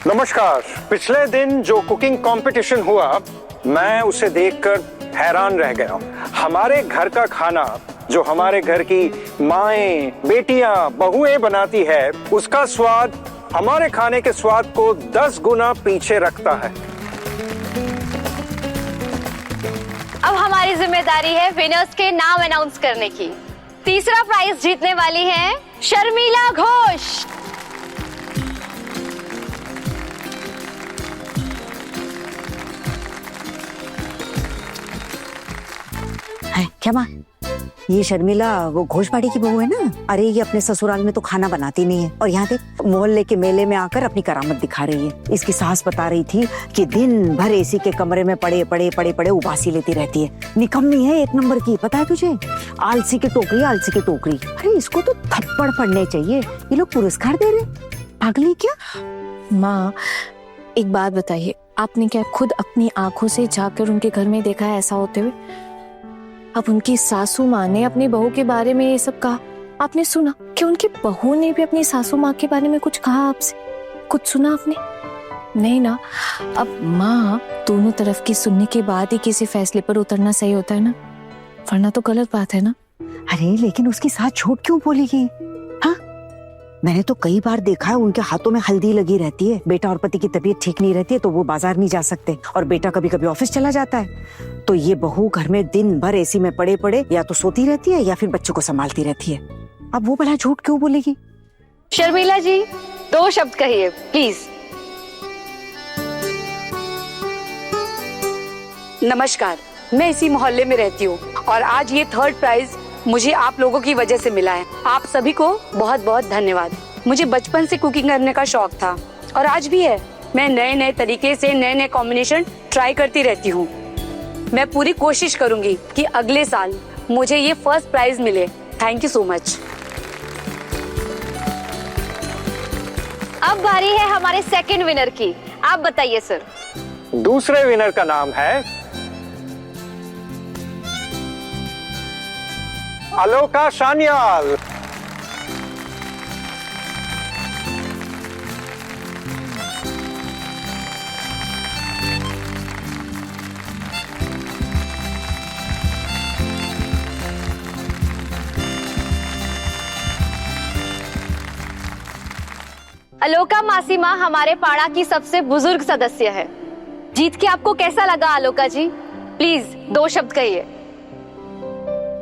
नमस्कार। पिछले दिन जो कुकिंग कंपटीशन हुआ, मैं उसे देखकर हैरान रह गया। हमारे घर का खाना जो हमारे घर की माएं, बेटियां, बहुएं बनाती है, उसका स्वाद हमारे खाने के स्वाद को 10 गुना पीछे रखता है। अब हमारी जिम्मेदारी है विनर्स के नाम अनाउंस करने की। तीसरा प्राइज जीतने वाली है शर्मिला घोष। है क्या माँ? ये शर्मिला वो घोषबाड़ी की बहू है ना? अरे ये अपने ससुराल में तो खाना बनाती नहीं है, और यहाँ देख मोहल्ले के मेले में आकर अपनी करामत दिखा रही है। इसकी सास बता रही थी कि दिन भर एसी के कमरे में पड़े पड़े उबासी लेती रहती है। निकम्मी है एक नंबर की, पता है तुझे? आलसी की टोकरी, आलसी की टोकरी। अरे इसको तो थप्पड़ पड़ने चाहिए। ये लोग पुरस्कार दे रहे, पागली क्या? माँ, एक बात बताइए, आपने क्या खुद अपनी आंखों से जाकर उनके घर में देखा है ऐसा होते हुए? अब उनकी सासू माँ ने अपनी बहू के बारे में ये सब कहा, आपने सुना? कि उनकी बहू ने भी अपनी सासू माँ के बारे में कुछ कहा आपसे? कुछ सुना आपने? नहीं ना। अब माँ, दोनों तरफ की सुनने के बाद ही किसी फैसले पर उतरना सही होता है ना, वरना तो गलत बात है ना। अरे लेकिन उसकी सास झूठ क्यों बोलेगी? हाँ, मैंने तो कई बार देखा है उनके हाथों में हल्दी लगी रहती है। बेटा और पति की तबीयत ठीक नहीं रहती है तो वो बाजार नहीं जा सकते, और बेटा कभी कभी ऑफिस चला जाता है, तो ये बहू घर में दिन भर एसी में पड़े या तो सोती रहती है या फिर बच्चों को संभालती रहती है। अब वो भला झूठ क्यों बोलेगी? शर्मिला जी, 2 शब्द कहिए प्लीज। नमस्कार, मैं इसी मोहल्ले में रहती हूँ और आज ये 3rd प्राइज मुझे आप लोगों की वजह से मिला है। आप सभी को बहुत बहुत धन्यवाद। मुझे बचपन से कुकिंग करने का शौक था और आज भी है। मैं नए नए तरीके से नए कॉम्बिनेशन ट्राई करती रहती हूँ। मैं पूरी कोशिश करूंगी कि अगले साल मुझे ये 1st प्राइज मिले। Thank you so much. अब बारी है हमारे 2nd विनर की। आप बताइए सर। दूसरे विनर का नाम है अलोका सान्याल। अलोका मासी माँ हमारे पाड़ा की सबसे बुजुर्ग सदस्य है। जीत के आपको कैसा लगा अलोका जी? प्लीज 2 शब्द कहिए।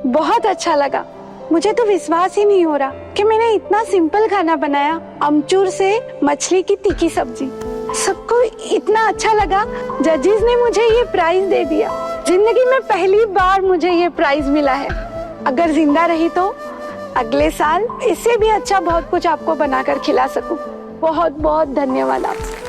बहुत अच्छा लगा। मुझे तो विश्वास ही नहीं हो रहा कि मैंने इतना सिंपल खाना बनाया, अमचूर से मछली की तीखी सब्जी। सबको इतना अच्छा लगा, जजेस ने मुझे ये प्राइज दे दिया। जिंदगी में पहली बार मुझे ये प्राइज मिला है। अगर जिंदा रही तो अगले साल इससे भी अच्छा बहुत कुछ आपको बनाकर खिला सकूं। बहुत बहुत धन्यवाद आपसे।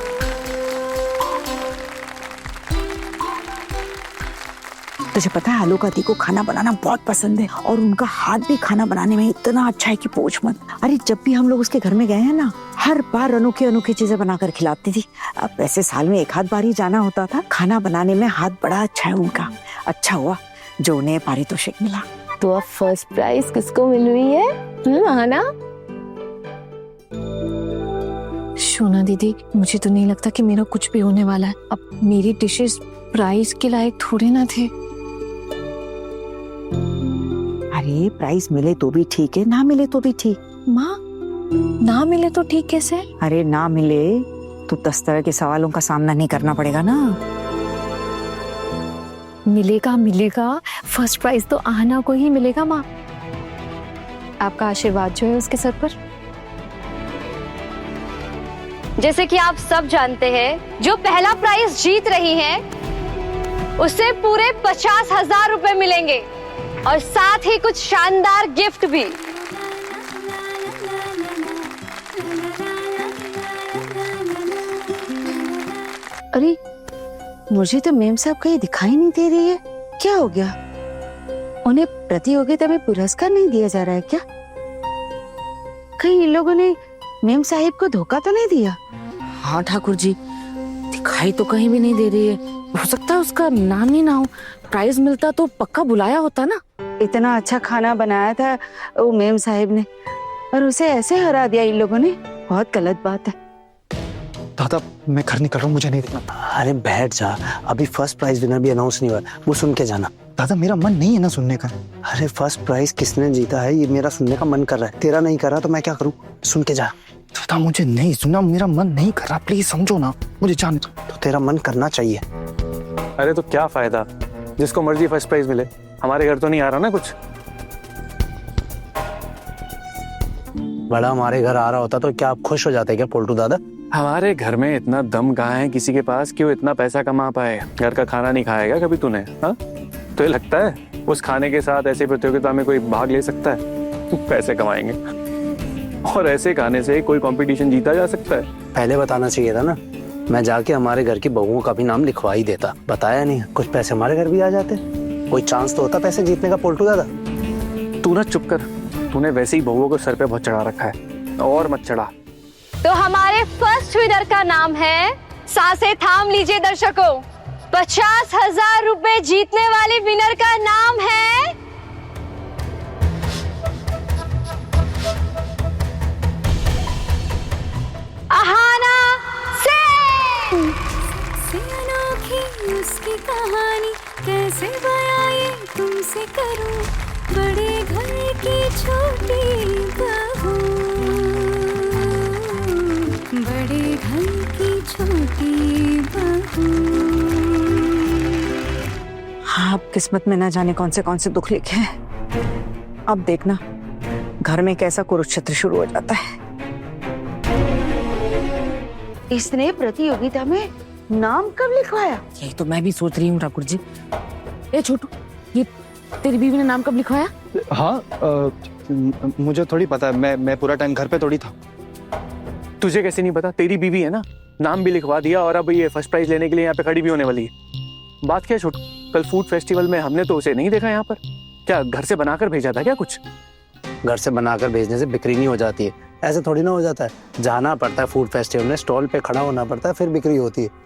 तुझे पता है आलू का दी को खाना बनाना बहुत पसंद है, और उनका हाथ भी खाना बनाने में इतना अच्छा है कि पूछ मत। अरे जब भी हम लोग उसके घर में गए हैं ना, हर बार अनोखी अनोखी चीजें बनाकर खिलाती थी। अब वैसे साल में 1 आध बार ही जाना होता था। खाना बनाने में हाथ बड़ा अच्छा है उनका। अच्छा हुआ जो उन्हें पारितोषिक मिला। तो अब 1st प्राइज किसको मिल रही है? आना। शोना दीदी, मुझे तो नहीं लगता कि मेरा कुछ भी होने वाला है। अब मेरी डिशेस प्राइज के लायक थोड़े ना थे। अरे प्राइज मिले तो भी ठीक है, ना मिले तो भी ठीक। माँ, ना मिले तो ठीक कैसे? अरे ना मिले तो 10 तरह के सवालों का सामना नहीं करना पड़ेगा ना। मिलेगा मिलेगा, 1st प्राइज तो आहना को ही मिलेगा माँ। आपका आशीर्वाद जो है उसके सर पर। जैसे कि आप सब जानते हैं, जो पहला प्राइज जीत रही हैं, उसे पूरे 50,000 रुपए मिलेंगे। और साथ ही कुछ शानदार गिफ्ट भी। अरे मुझे तो मेम साहब कहीं दिखाई नहीं दे रही है, क्या हो गया? उन्हें प्रतियोगिता में पुरस्कार नहीं दिया जा रहा है क्या? कहीं इन लोगों ने मेम साहिब को धोखा तो नहीं दिया? हाँ ठाकुर जी, दिखाई तो कहीं भी नहीं दे रही है। हो सकता है उसका नाम ही ना हो, प्राइज मिलता तो पक्का बुलाया होता ना। इतना अच्छा खाना बनाया था वो मेम साहिब ने और उसे ऐसे हरा दिया इन लोगों ने, बहुत गलत बात है। दादा मैं घर निकल रहा हूँ, मुझे नहीं देखना। अरे बैठ जा, अभी फर्स्ट प्राइज विनर भी अनाउंस नहीं हुआ, वो सुन के जाना। दादा मेरा मन नहीं है ना सुनने का। अरे फर्स्ट प्राइज किसने जीता है ये मेरा सुनने का मन कर रहा है, तेरा नहीं कर रहा तो मैं क्या करूँ? सुन के जा। दादा मुझे नहीं सुनना, मेरा मन नहीं कर रहा, प्लीज समझो ना, मुझे जाने दो। तो तेरा मन करना चाहिए। अरे तो क्या फायदा, जिसको मर्जी फर्स्ट प्राइज मिले, हमारे घर तो नहीं आ रहा ना कुछ। बड़ा हमारे घर आ रहा होता तो क्या आप खुश हो जाते क्या पोल्टू दादा? हमारे घर में इतना दम कहाँ है किसी के पास कि वो इतना पैसा कमा पाए? घर का खाना नहीं खाएगा कभी तूने? हाँ, तो ये लगता है उस खाने के साथ ऐसी प्रतियोगिता में कोई भाग ले सकता है? पैसे कमाएंगे और ऐसे खाने से कोई कंपटीशन जीता जा सकता है? पहले बताना चाहिए था ना, मैं जाके हमारे घर की बहुओं का भी नाम लिखवा ही देता। बताया नहीं, कुछ पैसे हमारे घर भी आ जाते, कोई चांस तो होता पैसे जीतने का। पोल्टू दादा तू ना चुप कर, तूने वैसे ही बहुओं को सर पे बहुत चढ़ा रखा है, और मत चढ़ा। तो हमारे फर्स्ट विनर का नाम है, सांसें थाम लीजिए दर्शकों, 50,000 रुपए जीतने वाले विनर का नाम है अहाना सिंह। उसकी कहानी कैसे बयाए तुमसे करूं, बड़े घर की छोटी बहू, बड़े घर की छोटी बहू। आप किस्मत में ना जाने कौन से दुख लिखे हैं। अब देखना घर में कैसा कुरुक्षेत्र शुरू हो जाता है। इसने प्रतियोगिता में नाम कब लिखवाया? यही तो मैं भी सोच रही हूँ ठाकुर जी। ए छोटू, ये तेरी बीवी ने नाम कब लिखवाया? हाँ मुझे थोड़ी पता है, मैं पूरा टाइम घर पे थोड़ी था। तुझे कैसे नहीं पता? तेरी बीवी है ना, नाम भी लिखवा दिया और अब ये फर्स्ट प्राइज लेने के लिए यहाँ पे खड़ी भी होने वाली है। बात क्या है छोटू, कल फूड फेस्टिवल में हमने तो उसे नहीं देखा यहाँ पर। क्या घर से बनाकर भेजा था क्या कुछ? घर से बनाकर भेजने से बिक्री नहीं हो जाती है, ऐसे थोड़ी ना हो जाता है। जाना पड़ता है फूड फेस्टिवल में, स्टॉल पे खड़ा होना पड़ता है, फिर बिक्री होती है।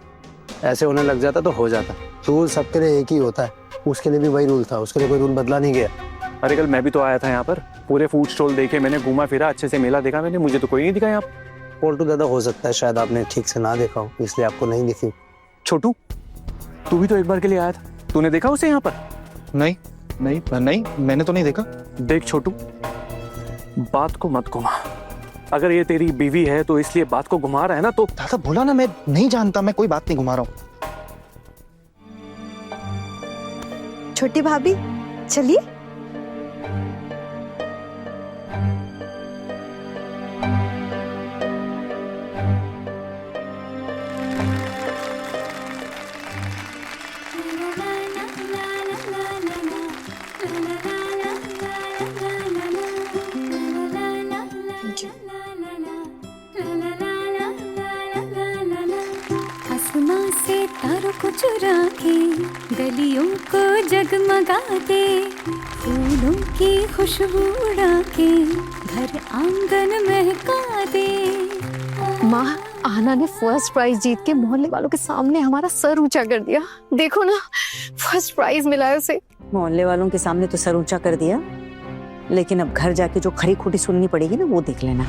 ऐसे होने लग जाता तो हो जाता। रूल सबके लिए एक ही होता है, उसके लिए भी वही रूल था, उसके लिए कोई रूल बदला नहीं गया। अरे कल मैं भी तो आया था यहाँ पर, पूरे फूड स्टॉल देखे मैंने, घूमा फिरा, अच्छे से मेला देखा मैंने, मुझे तो कोई नहीं दिखा यहाँ पर। पोल्टू दादा हो सकता है शायद आपने ठीक से ना देखा हो, इसलिए आपको नहीं दिखी। छोटू तू भी तो एक बार के लिए आया था, तूने देखा उसे यहाँ पर? नहीं नहीं नहीं, मैंने तो नहीं देखा। देख छोटू, बात को मत घुमा। अगर ये तेरी बीवी है तो इसलिए बात को घुमा रहा है ना, तो दादा बोला ना मैं नहीं जानता, मैं कोई बात नहीं घुमा रहा हूँ। छोटी भाभी चलिए। आसमां से तारों को चुरा के गलियों को जगमगा दे, फूलों की खुशबू उड़ा के घर आंगन महका दे। माँ, आना ने फर्स्ट प्राइज जीत के मोहल्ले वालों के सामने हमारा सर ऊंचा कर दिया। देखो ना, फर्स्ट प्राइज मिला है उसे। मोहल्ले वालों के सामने तो सर ऊंचा कर दिया, लेकिन अब घर जाके जो खरी खोटी सुननी पड़ेगी ना, वो देख लेना।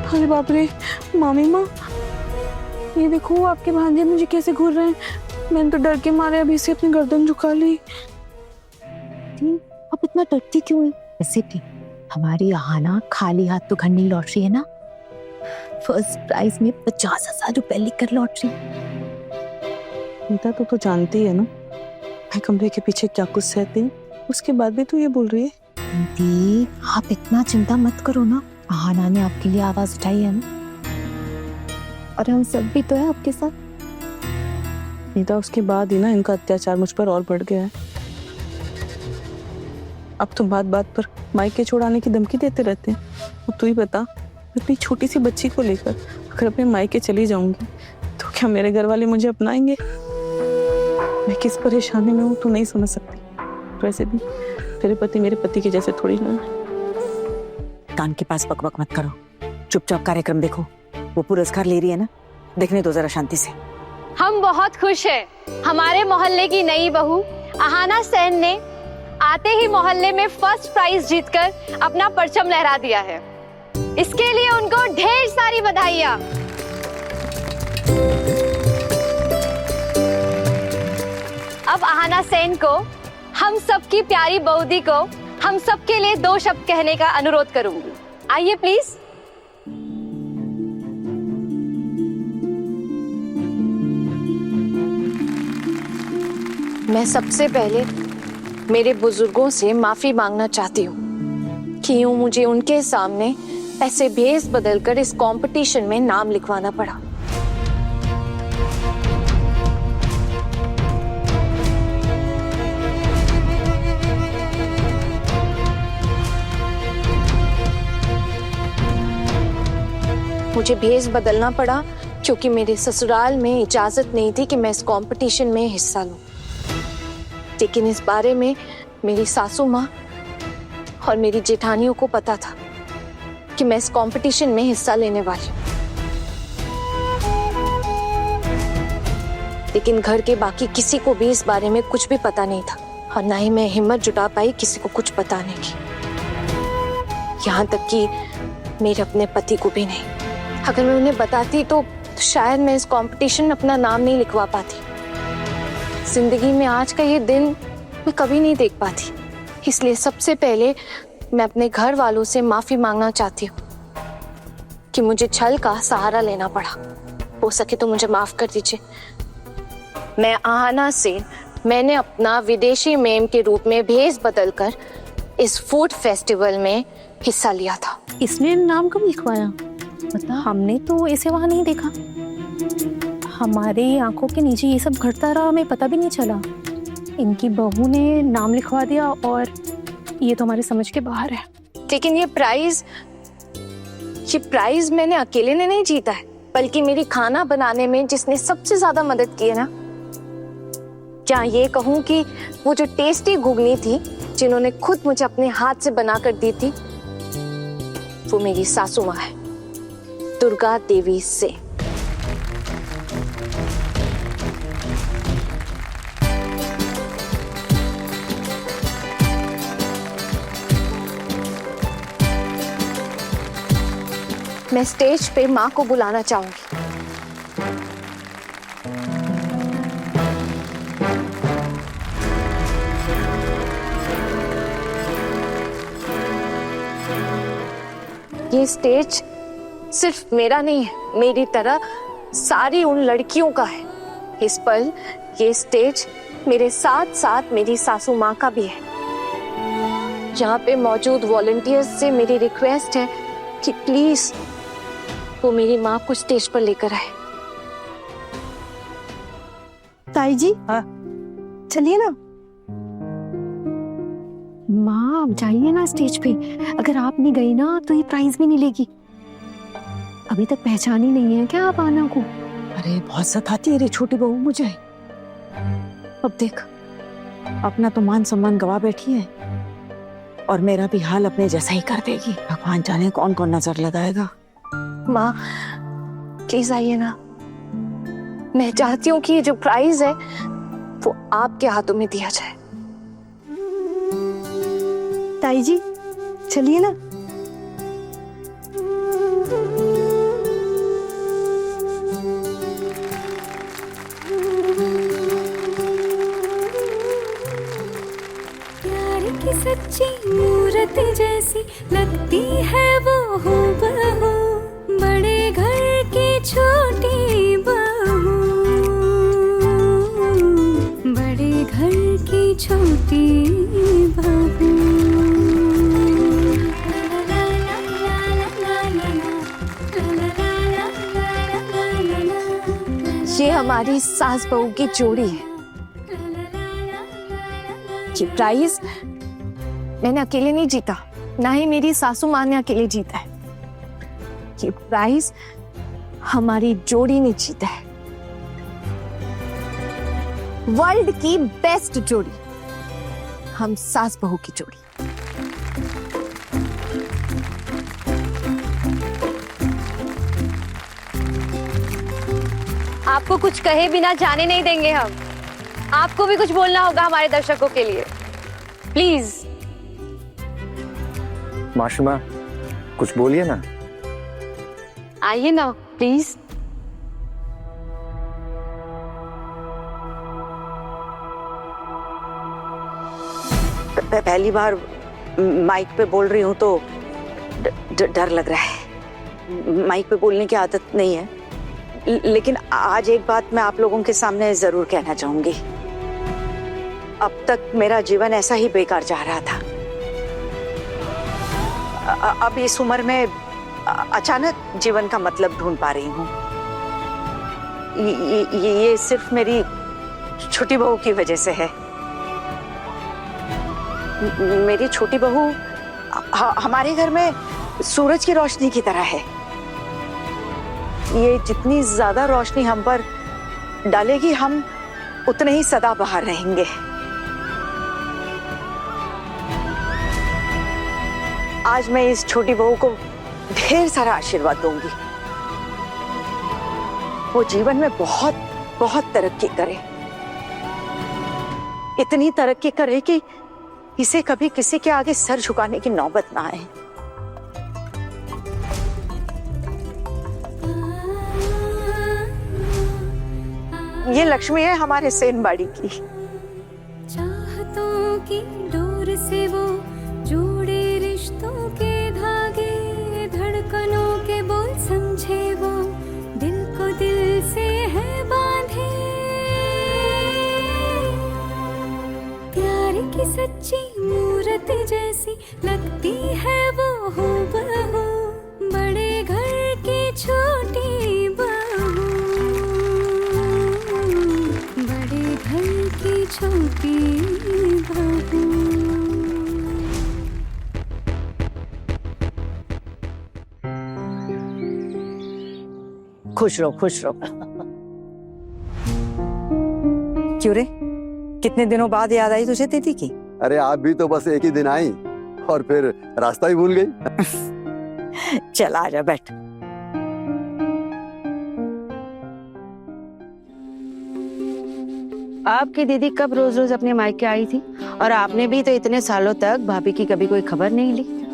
अरे बाप रे मामी माँ, ये देखो आपके भांजे मुझे कैसे घूर रहे हैं। मैंने तो डर के मारे अभी से अपनी गर्दन झुका ली। अब इतना डरती क्यों है? वैसे भी हमारी आहाना खाली हाथ तो घर नहीं लौट रही है ना। फर्स्ट प्राइज में 50,000 रुपए लेकर लौट रही। नीता तो जानती है ना मैं कमरे के पीछे क्या कुछ सहती हूँ, उसके बाद भी तू ये बोल रही है। दी, आप इतना चिंता मत करो ना, आहाना ने आपके लिए आवाज उठाई है ना। और हम सब भी तो है आपके साथ। नीता, उसके बाद ही ना इनका अत्याचार मुझ पर और बढ़ गया है। अब तो बात बात पर मायके छोड़ाने की धमकी देते रहते हैं। और तू ही बता, अपनी छोटी सी बच्ची को लेकर अगर अपने मायके चली जाऊंगी तो क्या मेरे घर वाले मुझे अपनाएंगे? मैं किस परेशानी में हूँ तू नहीं समझ सकती। वैसे भी तेरे पति मेरे पति के जैसे थोड़ी ना है। कान के पास बकबक मत करो, चुपचाप कार्यक्रम देखो। वो पुरस्कार ले रही है ना, देखने दो जरा शांति से। हम बहुत खुश हैं। हमारे मोहल्ले की नई बहू अहाना सेन ने आते ही मोहल्ले में फर्स्ट प्राइज जीतकर अपना परचम लहरा दिया है। इसके लिए उनको ढेर सारी बधाइयां। अब अहाना सेन को, हम सबकी प्यारी बहूदी को, हम सबके लिए 2 शब्द कहने का अनुरोध करूंगी। आइए प्लीज। मैं सबसे पहले मेरे बुजुर्गों से माफी मांगना चाहती हूँ कि यूं मुझे उनके सामने ऐसे भेस बदलकर इस कंपटीशन में नाम लिखवाना पड़ा। मुझे भेस बदलना पड़ा क्योंकि मेरे ससुराल में इजाजत नहीं थी कि मैं इस कंपटीशन में हिस्सा लूं। लेकिन इस बारे में मेरी सासू माँ और मेरी जेठानियों को पता था कि मैं इस कंपटीशन में हिस्सा लेने वाली हूँ। लेकिन घर के बाकी किसी को भी इस बारे में कुछ भी पता नहीं था और ना ही मैं हिम्मत जुटा पाई किसी को कुछ बताने की, यहाँ तक कि मेरे अपने पति को भी नहीं। अगर मैं उन्हें बताती तो शायद मैं इस कंपटीशन में अपना नाम नहीं लिखवा पाती। जिंदगी में आज का ये दिन मैं कभी नहीं देख पाती। इसलिए सबसे पहले मैं अपने घर वालों से माफी मांगना चाहती हूँ कि मुझे छल का सहारा लेना पड़ा। हो सके तो मुझे माफ कर दीजिए। मैं अहाना सेन, मैंने अपना विदेशी मेम के रूप में भेस बदलकर इस फूड फेस्टिवल में हिस्सा लिया था। इसने नाम कब लिखवाया? पता, हमने तो इसे वहां नहीं देखा। हमारी आंखों के नीचे ये सब घटता रहा, हमें पता भी नहीं चला। इनकी बहू ने नाम लिखवा दिया और ये तो हमारे समझ के बाहर है। लेकिन ये प्राइज मैंने अकेले ने नहीं जीता है, बल्कि मेरी खाना बनाने में जिसने सबसे ज्यादा मदद की है ना, क्या ये कहूँ कि वो जो टेस्टी घुगनी थी जिन्होंने खुद मुझे अपने हाथ से बना कर दी थी, वो मेरी सासू माँ है, दुर्गा देवी से। मैं स्टेज पे माँ को बुलाना चाहूंगी। ये स्टेज सिर्फ मेरा नहीं है, मेरी तरह सारी उन लड़कियों का है। इस पल ये स्टेज मेरे साथ साथ मेरी सासू माँ का भी है। यहाँ पे मौजूद वॉलंटियर्स से मेरी रिक्वेस्ट है कि प्लीज वो मेरी माँ को स्टेज पर लेकर आए। ताई जी, हाँ? चलिए ना। माँ आप जाइए ना स्टेज पे। अगर आप नहीं गई ना तो ये प्राइज भी नहीं लेगी। अभी तक पहचान ही नहीं है क्या आप आना को? अरे बहुत सताती है रे छोटी बहू मुझे। अब देख, अपना तो मान सम्मान गवा बैठी है और मेरा भी हाल अपने जैसा ही कर देगी। भगवान जाने कौन कौन नजर लगाएगा। माँ प्लीज आइए ना। मैं चाहती हूँ कि ये जो प्राइज है वो आपके हाथों में दिया जाए। ताई जी, चलिए ना। प्यार की सच्ची मूर्त जैसी लगती है वो हूबहू, बड़े घर की छोटी बहू, बड़े घर की छोटी बहू। हमारी सास बहू की जोड़ी है। ये प्राइज मैंने अकेले नहीं जीता, ना ही मेरी सासू माँ ने अकेले जीता है। ये प्राइज हमारी जोड़ी ने जीता है, वर्ल्ड की बेस्ट जोड़ी, हम सास बहू की जोड़ी। आपको कुछ कहे बिना जाने नहीं देंगे हम। आपको भी कुछ बोलना होगा हमारे दर्शकों के लिए, प्लीज। माशिमा, कुछ बोलिए ना। आइए ना प्लीज। पहली बार माइक पे बोल रही हूँ तो डर लग रहा है। माइक पे बोलने की आदत नहीं है, लेकिन आज एक बात मैं आप लोगों के सामने जरूर कहना चाहूंगी। अब तक मेरा जीवन ऐसा ही बेकार जा रहा था। अब इस उम्र में अचानक जीवन का मतलब ढूंढ पा रही हूँ। ये सिर्फ मेरी छोटी बहू की वजह से है। मेरी छोटी बहू हमारे घर में सूरज की रोशनी की तरह है। ये जितनी ज्यादा रोशनी हम पर डालेगी, हम उतने ही सदा बाहर रहेंगे। आज मैं इस छोटी बहू को ढेर सारा आशीर्वाद दूंगी। वो जीवन में बहुत बहुत तरक्की करे, इतनी तरक्की करे कि इसे कभी किसी के आगे सर झुकाने की नौबत ना आए। ये लक्ष्मी है हमारे सेनबाड़ी की। चाहतों की डोर से वो जोड़े रिश्तों के धागे, धड़कनों के बोल समझे वो, दिल को दिल से है बांधे। प्यार की सच्ची मूरत जैसी लगती है वो हूबहू, बड़े घर की छोटी बहू, बड़े घर की छोटी बहू। खुश रहो, खुश रहो। क्यों रे, कितने दिनों बाद याद आई तुझे दीदी की? अरे आप भी तो बस एक ही दिन आई और फिर रास्ता ही भूल गई। चल आजा, बैठ। आपकी दीदी कब रोज रोज अपने मायके आई थी, और आपने भी तो इतने सालों तक भाभी की कभी कोई खबर नहीं ली।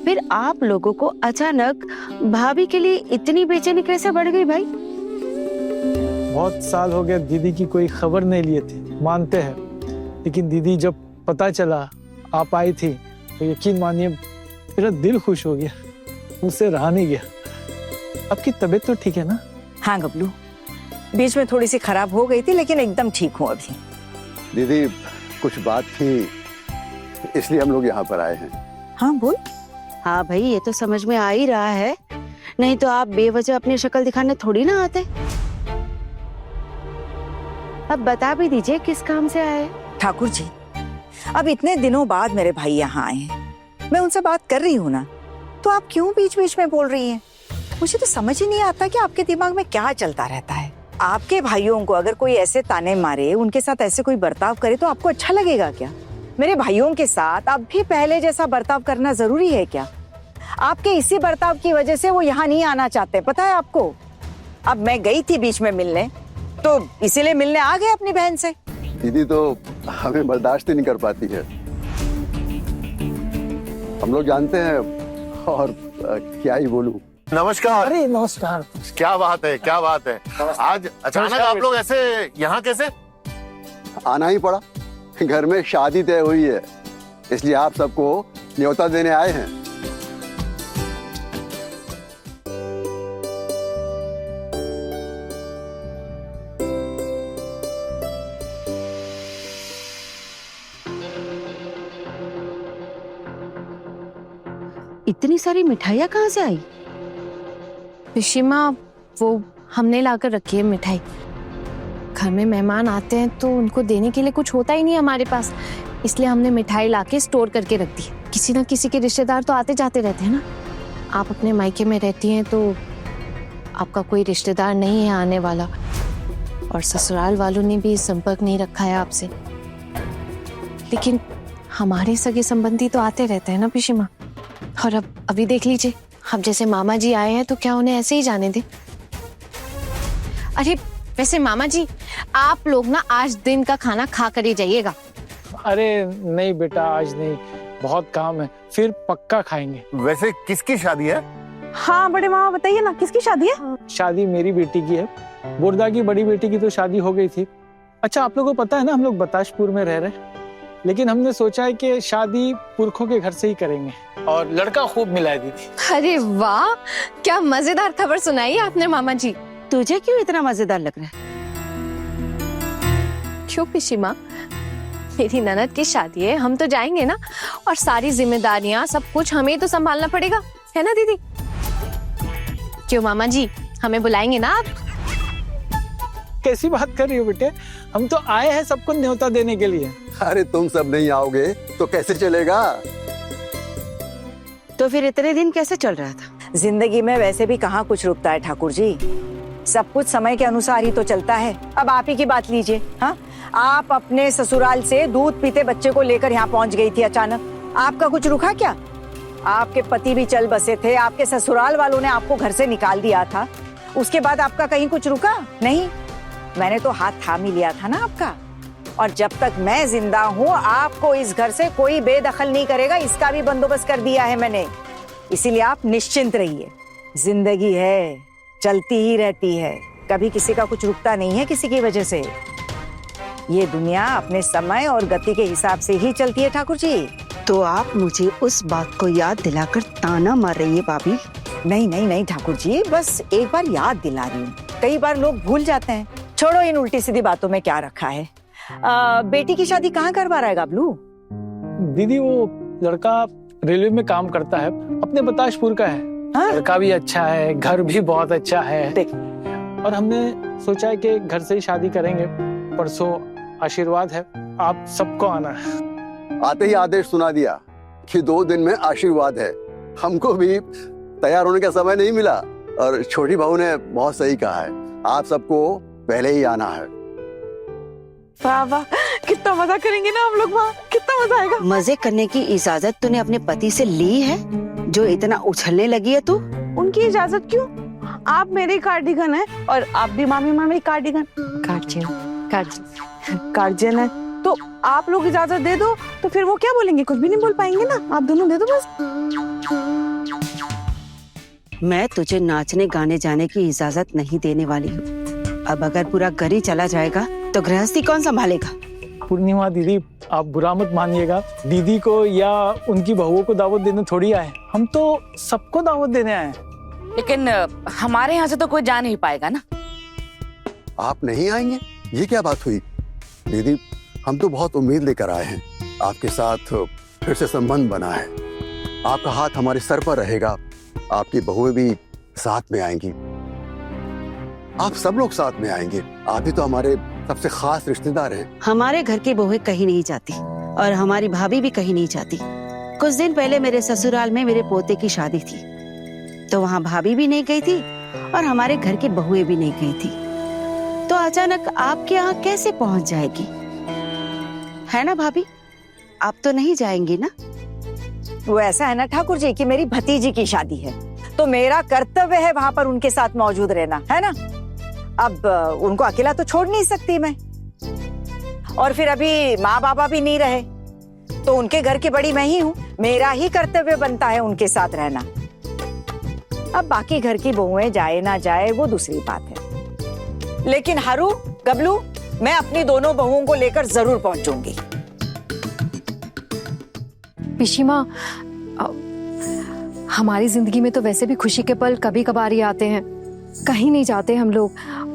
फिर आप लोगों को अचानक भाभी के लिए इतनी बेचैनी कैसे बढ़ गई भाई? बहुत साल हो गए दीदी की कोई खबर नहीं लिए थे, मानते हैं, लेकिन दीदी जब पता चला आप आई थी तो यकीन मानिए मेरा दिल खुश हो गया, मुझसे रहा नहीं गया। आपकी तबीयत तो ठीक है ना? हाँ गबलू, बीच में थोड़ी सी खराब हो गई थी, लेकिन एकदम ठीक हूँ अभी। दीदी कुछ बात थी, इसलिए हम लोग यहाँ पर आए हैं। हाँ बोल। हाँ भाई, ये तो समझ में आ ही रहा है, नहीं तो आप बेवजह अपनी शक्ल दिखाने थोड़ी ना आते। अब बता भी दीजिए किस काम से आए? ठाकुर जी, अब इतने दिनों बाद मेरे भाई यहाँ आए हैं, मैं उनसे बात कर रही हूँ ना, तो आप क्यों बीच बीच में बोल रही हैं? मुझे तो समझ ही नहीं आता कि आपके दिमाग में क्या चलता रहता है। आपके भाइयों को अगर कोई ऐसे ताने मारे, उनके साथ ऐसे कोई बर्ताव करे तो आपको अच्छा लगेगा क्या? मेरे भाइयों के साथ अब भी पहले जैसा बर्ताव करना जरूरी है क्या? आपके इसी बर्ताव की वजह से वो यहाँ नहीं आना चाहते, पता है आपको? अब मैं गई थी बीच में मिलने, तो इसीलिए मिलने आ गए अपनी बहन से। दीदी तो हमें बर्दाश्त ही नहीं कर पाती है, हम लोग जानते हैं, और क्या ही बोलूं। नमस्कार। अरे नमस्कार। क्या बात है, क्या बात है। आज अचानक आप लोग ऐसे यहाँ कैसे? आना ही पड़ा, घर में शादी तय हुई है, इसलिए आप सबको न्योता देने आए हैं। इतनी सारी मिठाइयाँ कहाँ से आई? ऋषि माँ, वो हमने लाकर रखी है मिठाई। घर में मेहमान आते हैं तो उनको देने के लिए कुछ होता ही नहीं हमारे पास, इसलिए हमने मिठाई लाके स्टोर करके रख दी। किसी ना किसी के रिश्तेदार तो आते जाते रहते हैं ना। आप अपने मायके में रहती हैं तो आपका कोई रिश्तेदार नहीं है आने वाला, और ससुराल वालों ने भी संपर्क नहीं रखा है आपसे। लेकिन हमारे सगे संबंधी तो आते रहते हैं ना पिशीमा। और अब अभी देख लीजिए, अब जैसे मामा जी आए हैं तो क्या उन्हें ऐसे ही जाने दें? अरे वैसे मामा जी, आप लोग ना आज दिन का खाना खा कर ही जाइएगा। अरे नहीं बेटा, आज नहीं, बहुत काम है, फिर पक्का खाएंगे। वैसे किसकी शादी है? हाँ बड़े मामा बताइए ना, किसकी शादी है? शादी मेरी बेटी की है, बुर्दा की बड़ी बेटी की तो शादी हो गई थी। अच्छा, आप लोगों को पता है ना, हम लोग बताशपुर में रह रहे हैं, लेकिन हमने सोचा है कि शादी पुरखों के घर से ही करेंगे, और लड़का खूब मिला दी थी। अरे वाह, क्या मजेदार खबर सुनाई आपने मामा जी। तुझे क्यों इतना मजेदार लग रहा है? क्यों पिशीमा, मेरी ननद की शादी है, हम तो जाएंगे ना, और सारी जिम्मेदारियां सब कुछ हमें ही तो संभालना पड़ेगा, है ना दीदी? क्यों मामा जी, हमें बुलाएंगे ना आप? कैसी बात कर रही हो बेटे, हम तो आए हैं सबको न्योता देने के लिए। अरे तुम सब नहीं आओगे तो कैसे चलेगा? तो फिर इतने दिन कैसे चल रहा था? जिंदगी में वैसे भी कहाँ कुछ रुकता है ठाकुर जी, सब कुछ समय के अनुसार ही तो चलता है। अब आप ही की बात लीजिए। हाँ, आप अपने ससुराल से दूध पीते बच्चे को लेकर यहाँ पहुँच गई थी अचानक, आपका कुछ रुका क्या? आपके पति भी चल बसे थे, आपके ससुराल वालों ने आपको घर से निकाल दिया था, उसके बाद आपका कहीं कुछ रुका नहीं? मैंने तो हाथ थाम ही लिया था ना आपका, और जब तक मैं जिंदा हूँ आपको इस घर से कोई बेदखल नहीं करेगा, इसका भी बंदोबस्त कर दिया है मैंने। इसीलिए आप निश्चिंत रहिए, जिंदगी है, चलती ही रहती है, कभी किसी का कुछ रुकता नहीं है किसी की वजह से। ये दुनिया अपने समय और गति के हिसाब से ही चलती है ठाकुर जी। तो आप मुझे उस बात को याद दिलाकर ताना मार रही है भाभी? नहीं नहीं नहीं ठाकुर जी, बस एक बार याद दिला रही हूँ, कई बार लोग भूल जाते हैं। छोड़ो इन उल्टी सीधी बातों में क्या रखा है। बेटी की शादी कहाँ करवा रहा है गाबलू? दीदी वो लड़का रेलवे में काम करता है, अपने बताशपुर का है। हाँ? लड़का भी अच्छा है, घर भी बहुत अच्छा है, देख। और हमने सोचा है कि घर से ही शादी करेंगे। परसों आशीर्वाद है, आप सबको आना है। आते ही आदेश सुना दिया कि 2 दिन में आशीर्वाद है। हमको भी तैयार होने का समय नहीं मिला, और छोटी बहू ने बहुत सही कहा है, आप सबको पहले ही आना है। वाह वाह, कितना मजा करेंगे ना हम लोग वहाँ, कितना मजा आएगा। मजे करने की इजाजत तूने अपने पति से ली है, जो इतना उछलने लगी है तू? उनकी इजाजत क्यों? आप मेरे कार्डिगन है और आप भी मामी मामी कार्डिगन। गार्जियन है तो आप लोग इजाजत दे दो, तो फिर वो क्या बोलेंगे? कुछ भी नहीं बोल पाएंगे ना, आप दोनों दे दो बस। मैं तुझे नाचने गाने जाने की इजाजत नहीं देने वाली हूँ। अब अगर पूरा घर ही चला जाएगा तो गृहस्थी कौन संभालेगा? पूर्णिमा दीदी, आप बुरा मत मानिएगा, दीदी को या उनकी बहुओं को दावत देने थोड़ी आए, हम तो सबको दावत देने आए। लेकिन हमारे यहाँ से तो कोई जा नहीं पाएगा ना। आप नहीं आएंगे? ये क्या बात हुई दीदी? हम तो बहुत उम्मीद लेकर आए हैं, आपके साथ फिर से संबंध बना है, आपका हाथ हमारे सर पर रहेगा, आपकी बहुएं भी साथ में आएंगी, आप सब लोग साथ में आएंगे, आप ही तो हमारे सबसे खास रिश्तेदार हैं। हमारे घर की बहुएं कहीं नहीं जाती, और हमारी भाभी भी कहीं नहीं जाती। कुछ दिन पहले मेरे ससुराल में मेरे पोते की शादी थी, तो वहाँ भाभी भी नहीं गई थी और हमारे घर की बहुएं भी नहीं गई थी। तो अचानक आपके यहाँ कैसे पहुंच जाएगी? है ना भाभी, आप तो नहीं जाएंगी ना? वो ऐसा है ना ठाकुर जी कि मेरी भतीजी की शादी है, तो मेरा कर्तव्य है वहां पर उनके साथ मौजूद रहना, है ना। अब उनको अकेला तो छोड़ नहीं सकती मैं, और फिर अभी माँ बाबा भी नहीं रहे, तो उनके घर की बड़ी मैं ही हूँ, मेरा ही कर्तव्य बनता है उनके साथ रहना। अब बाकी घर की बहुएं जाए ना जाए वो दूसरी बात है, लेकिन हरू गबलू, मैं अपनी दोनों बहुओं को लेकर जरूर पहुंचूंगी। पिशीमा, हमारी जिंदगी में तो वैसे भी खुशी के पल कभी कभार ही आते हैं, कहीं नहीं जाते हम लोग,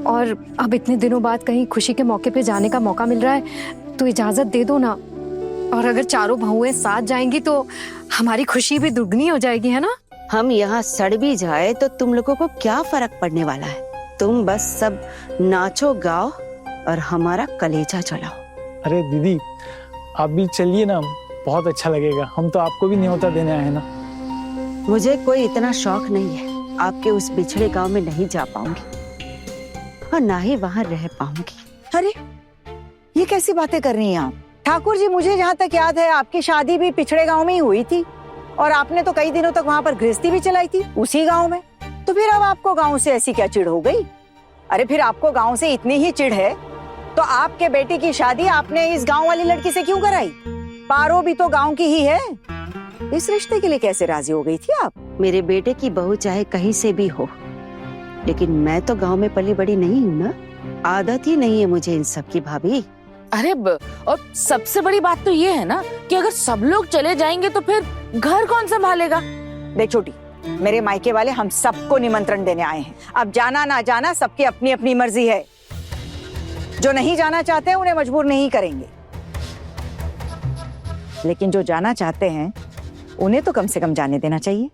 और अब इतने दिनों बाद कहीं खुशी के मौके पे जाने का मौका मिल रहा है, तो इजाजत दे दो ना। और अगर चारों बहुएं साथ जाएंगी तो हमारी खुशी भी दुगनी हो जाएगी, है ना। हम यहाँ सड़ भी जाए तो तुम लोगों को क्या फर्क पड़ने वाला है? तुम बस सब नाचो गाओ और हमारा कलेजा चढ़ाओ। अरे दीदी आप भी चलिए ना, बहुत अच्छा लगेगा। हम तो आपको भी न्योता देने आए हैं ना। मुझे कोई इतना शौक नहीं है, आपके उस बिछड़े गांव में नहीं जा पाऊंगी और ना ही वहां रह पाऊंगी। अरे ये कैसी बातें कर रही हैं आप? ठाकुर जी, मुझे जहाँ तक याद है आपकी शादी भी पिछड़े गांव में ही हुई थी और आपने तो कई दिनों तक वहाँ पर गृहस्थी भी चलाई थी उसी गांव में। तो फिर अब आपको गांव से ऐसी क्या चिढ़ हो गई? अरे फिर आपको गांव से इतनी ही चिढ़ है तो आपके बेटे की शादी आपने इस गांव वाली लड़की से क्यों कराई? पारो भी तो गांव की ही है। इस रिश्ते के लिए कैसे राजी हो गई थी आप? मेरे बेटे की बहू चाहे कहीं से भी हो, लेकिन मैं तो गांव में पली बड़ी नहीं हूँ ना। आदत ही नहीं है मुझे इन सब की भाभी। अरे और सबसे बड़ी बात तो ये है ना कि अगर सब लोग चले जाएंगे तो फिर घर कौन संभालेगा? देख छोटी, मेरे मायके वाले हम सबको निमंत्रण देने आए हैं। अब जाना ना जाना सबकी अपनी अपनी मर्जी है। जो नहीं जाना चाहते हैं उन्हें मजबूर नहीं करेंगे, लेकिन जो जाना चाहते हैं उन्हें तो कम से कम जाने देना चाहिए।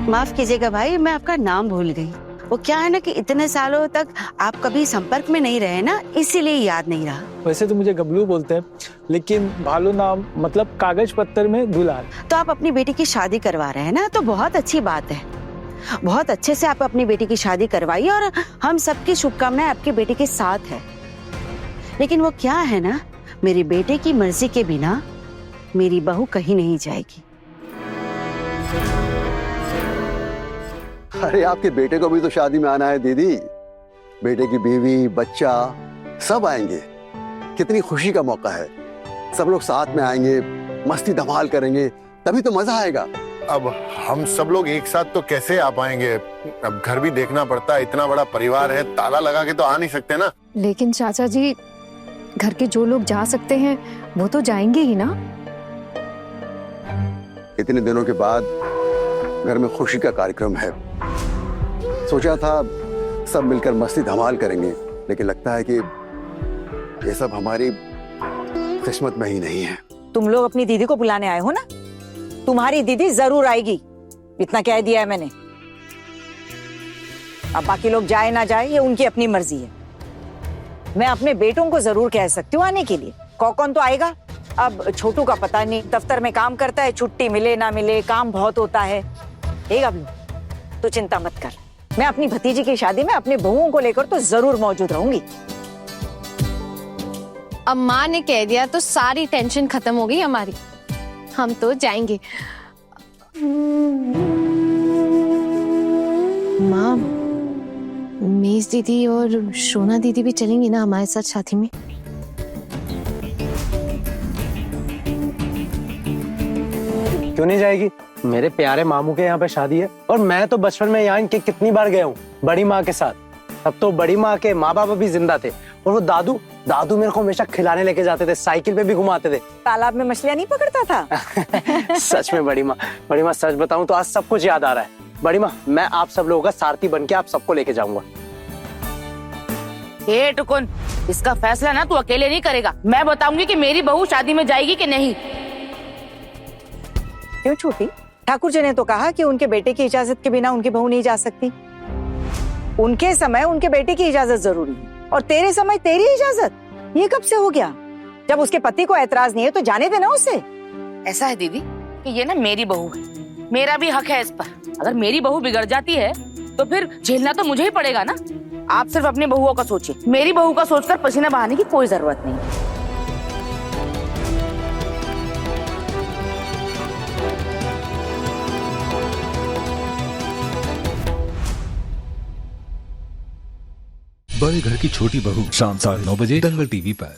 माफ कीजिएगा भाई, मैं आपका नाम भूल गई। वो क्या है ना कि इतने सालों तक आप कभी संपर्क में नहीं रहे ना, इसीलिए याद नहीं रहा। वैसे तो मुझे गबलू बोलते हैं, लेकिन भालू नाम मतलब कागज पत्तर में दुलाल। तो आप अपनी बेटी की शादी करवा रहे हैं ना, तो बहुत अच्छी बात है। बहुत अच्छे से आप अपनी बेटी की शादी करवाइए और हम सबकी शुभकामनाएं आपकी बेटी के साथ है। लेकिन वो क्या है ना, मेरे बेटे की मर्जी के बिना मेरी बहू कहीं नहीं जाएगी। अरे आपके बेटे को भी तो शादी में आना है दीदी। बेटे की बीवी बच्चा सब आएंगे। कितनी खुशी का मौका है। सब लोग साथ में आएंगे, मस्ती धमाल करेंगे, तभी तो मजा आएगा। अब हम सब लोग एक साथ तो कैसे आ पाएंगे? अब घर भी देखना पड़ता है, इतना बड़ा परिवार है, ताला लगा के तो आ नहीं सकते ना। लेकिन चाचा जी, घर के जो लोग जा सकते हैं वो तो जाएंगे ही ना। इतने दिनों के बाद घर में खुशी का कार्यक्रम है। सोचा था सब मिलकर मस्ती धमाल करेंगे, लेकिन लगता है कि ये सब हमारी किस्मत में ही नहीं है। तुम लोग अपनी दीदी को बुलाने आए हो ना, तुम्हारी दीदी जरूर आएगी, इतना कह दिया है मैंने। अब बाकी लोग जाए ना जाए ये उनकी अपनी मर्जी है। मैं अपने बेटों को जरूर कह सकती हूँ आने के लिए। कौन तो आएगा? अब छोटू का पता नहीं, दफ्तर में काम करता है, छुट्टी मिले ना मिले, काम बहुत होता है। गबलू, तू चिंता मत कर, मैं अपनी भतीजी की शादी में अपने बहुओं को लेकर तो जरूर मौजूद रहूंगी। अब माँ ने कह दिया तो सारी टेंशन खत्म हो गई हमारी। हम तो जाएंगे। माँ, मेज दीदी और शोना दीदी भी चलेंगी ना हमारे साथ शादी में? क्यों नहीं जाएगी? मेरे प्यारे मामू के यहाँ पे शादी है और मैं तो बचपन में यहाँ के कितनी बार गया हूँ बड़ी माँ के साथ। तब तो बड़ी माँ के माँ बाप भी जिंदा थे और वो दादू मेरे को हमेशा खिलाने लेके जाते थे, साइकिल पे भी घुमाते थे। तालाब में मछलियाँ नहीं पकड़ता था? सच में बड़ी माँ सच बताऊं तो आज सब कुछ याद आ रहा है। बड़ी माँ, मैं आप सब लोगों का सारथी बन के आप सबको लेके जाऊंगा। ए टुकुन, इसका फैसला ना तू अकेले नहीं करेगा। मैं बताऊंगी कि मेरी बहू शादी में जाएगी कि नहीं। क्यों छोटी? ठाकुर जी ने तो कहा कि उनके बेटे की इजाजत के बिना उनकी बहू नहीं जा सकती। उनके समय उनके बेटे की इजाजत जरूरी है और तेरे समय तेरी इजाजत। ये कब से हो गया? जब उसके पति को एतराज नहीं है तो जाने देना उसे। ऐसा है दीदी कि ये ना मेरी बहू है, मेरा भी हक है इस पर। अगर मेरी बहू बिगड़ जाती है तो फिर झेलना तो मुझे ही पड़ेगा ना। आप सिर्फ अपनी बहुओं का सोचिए, मेरी बहू का सोचकर पसीना बहाने की कोई जरूरत नहीं। बड़े घर की छोटी बहू शाम 9:30 दंगल टीवी पर।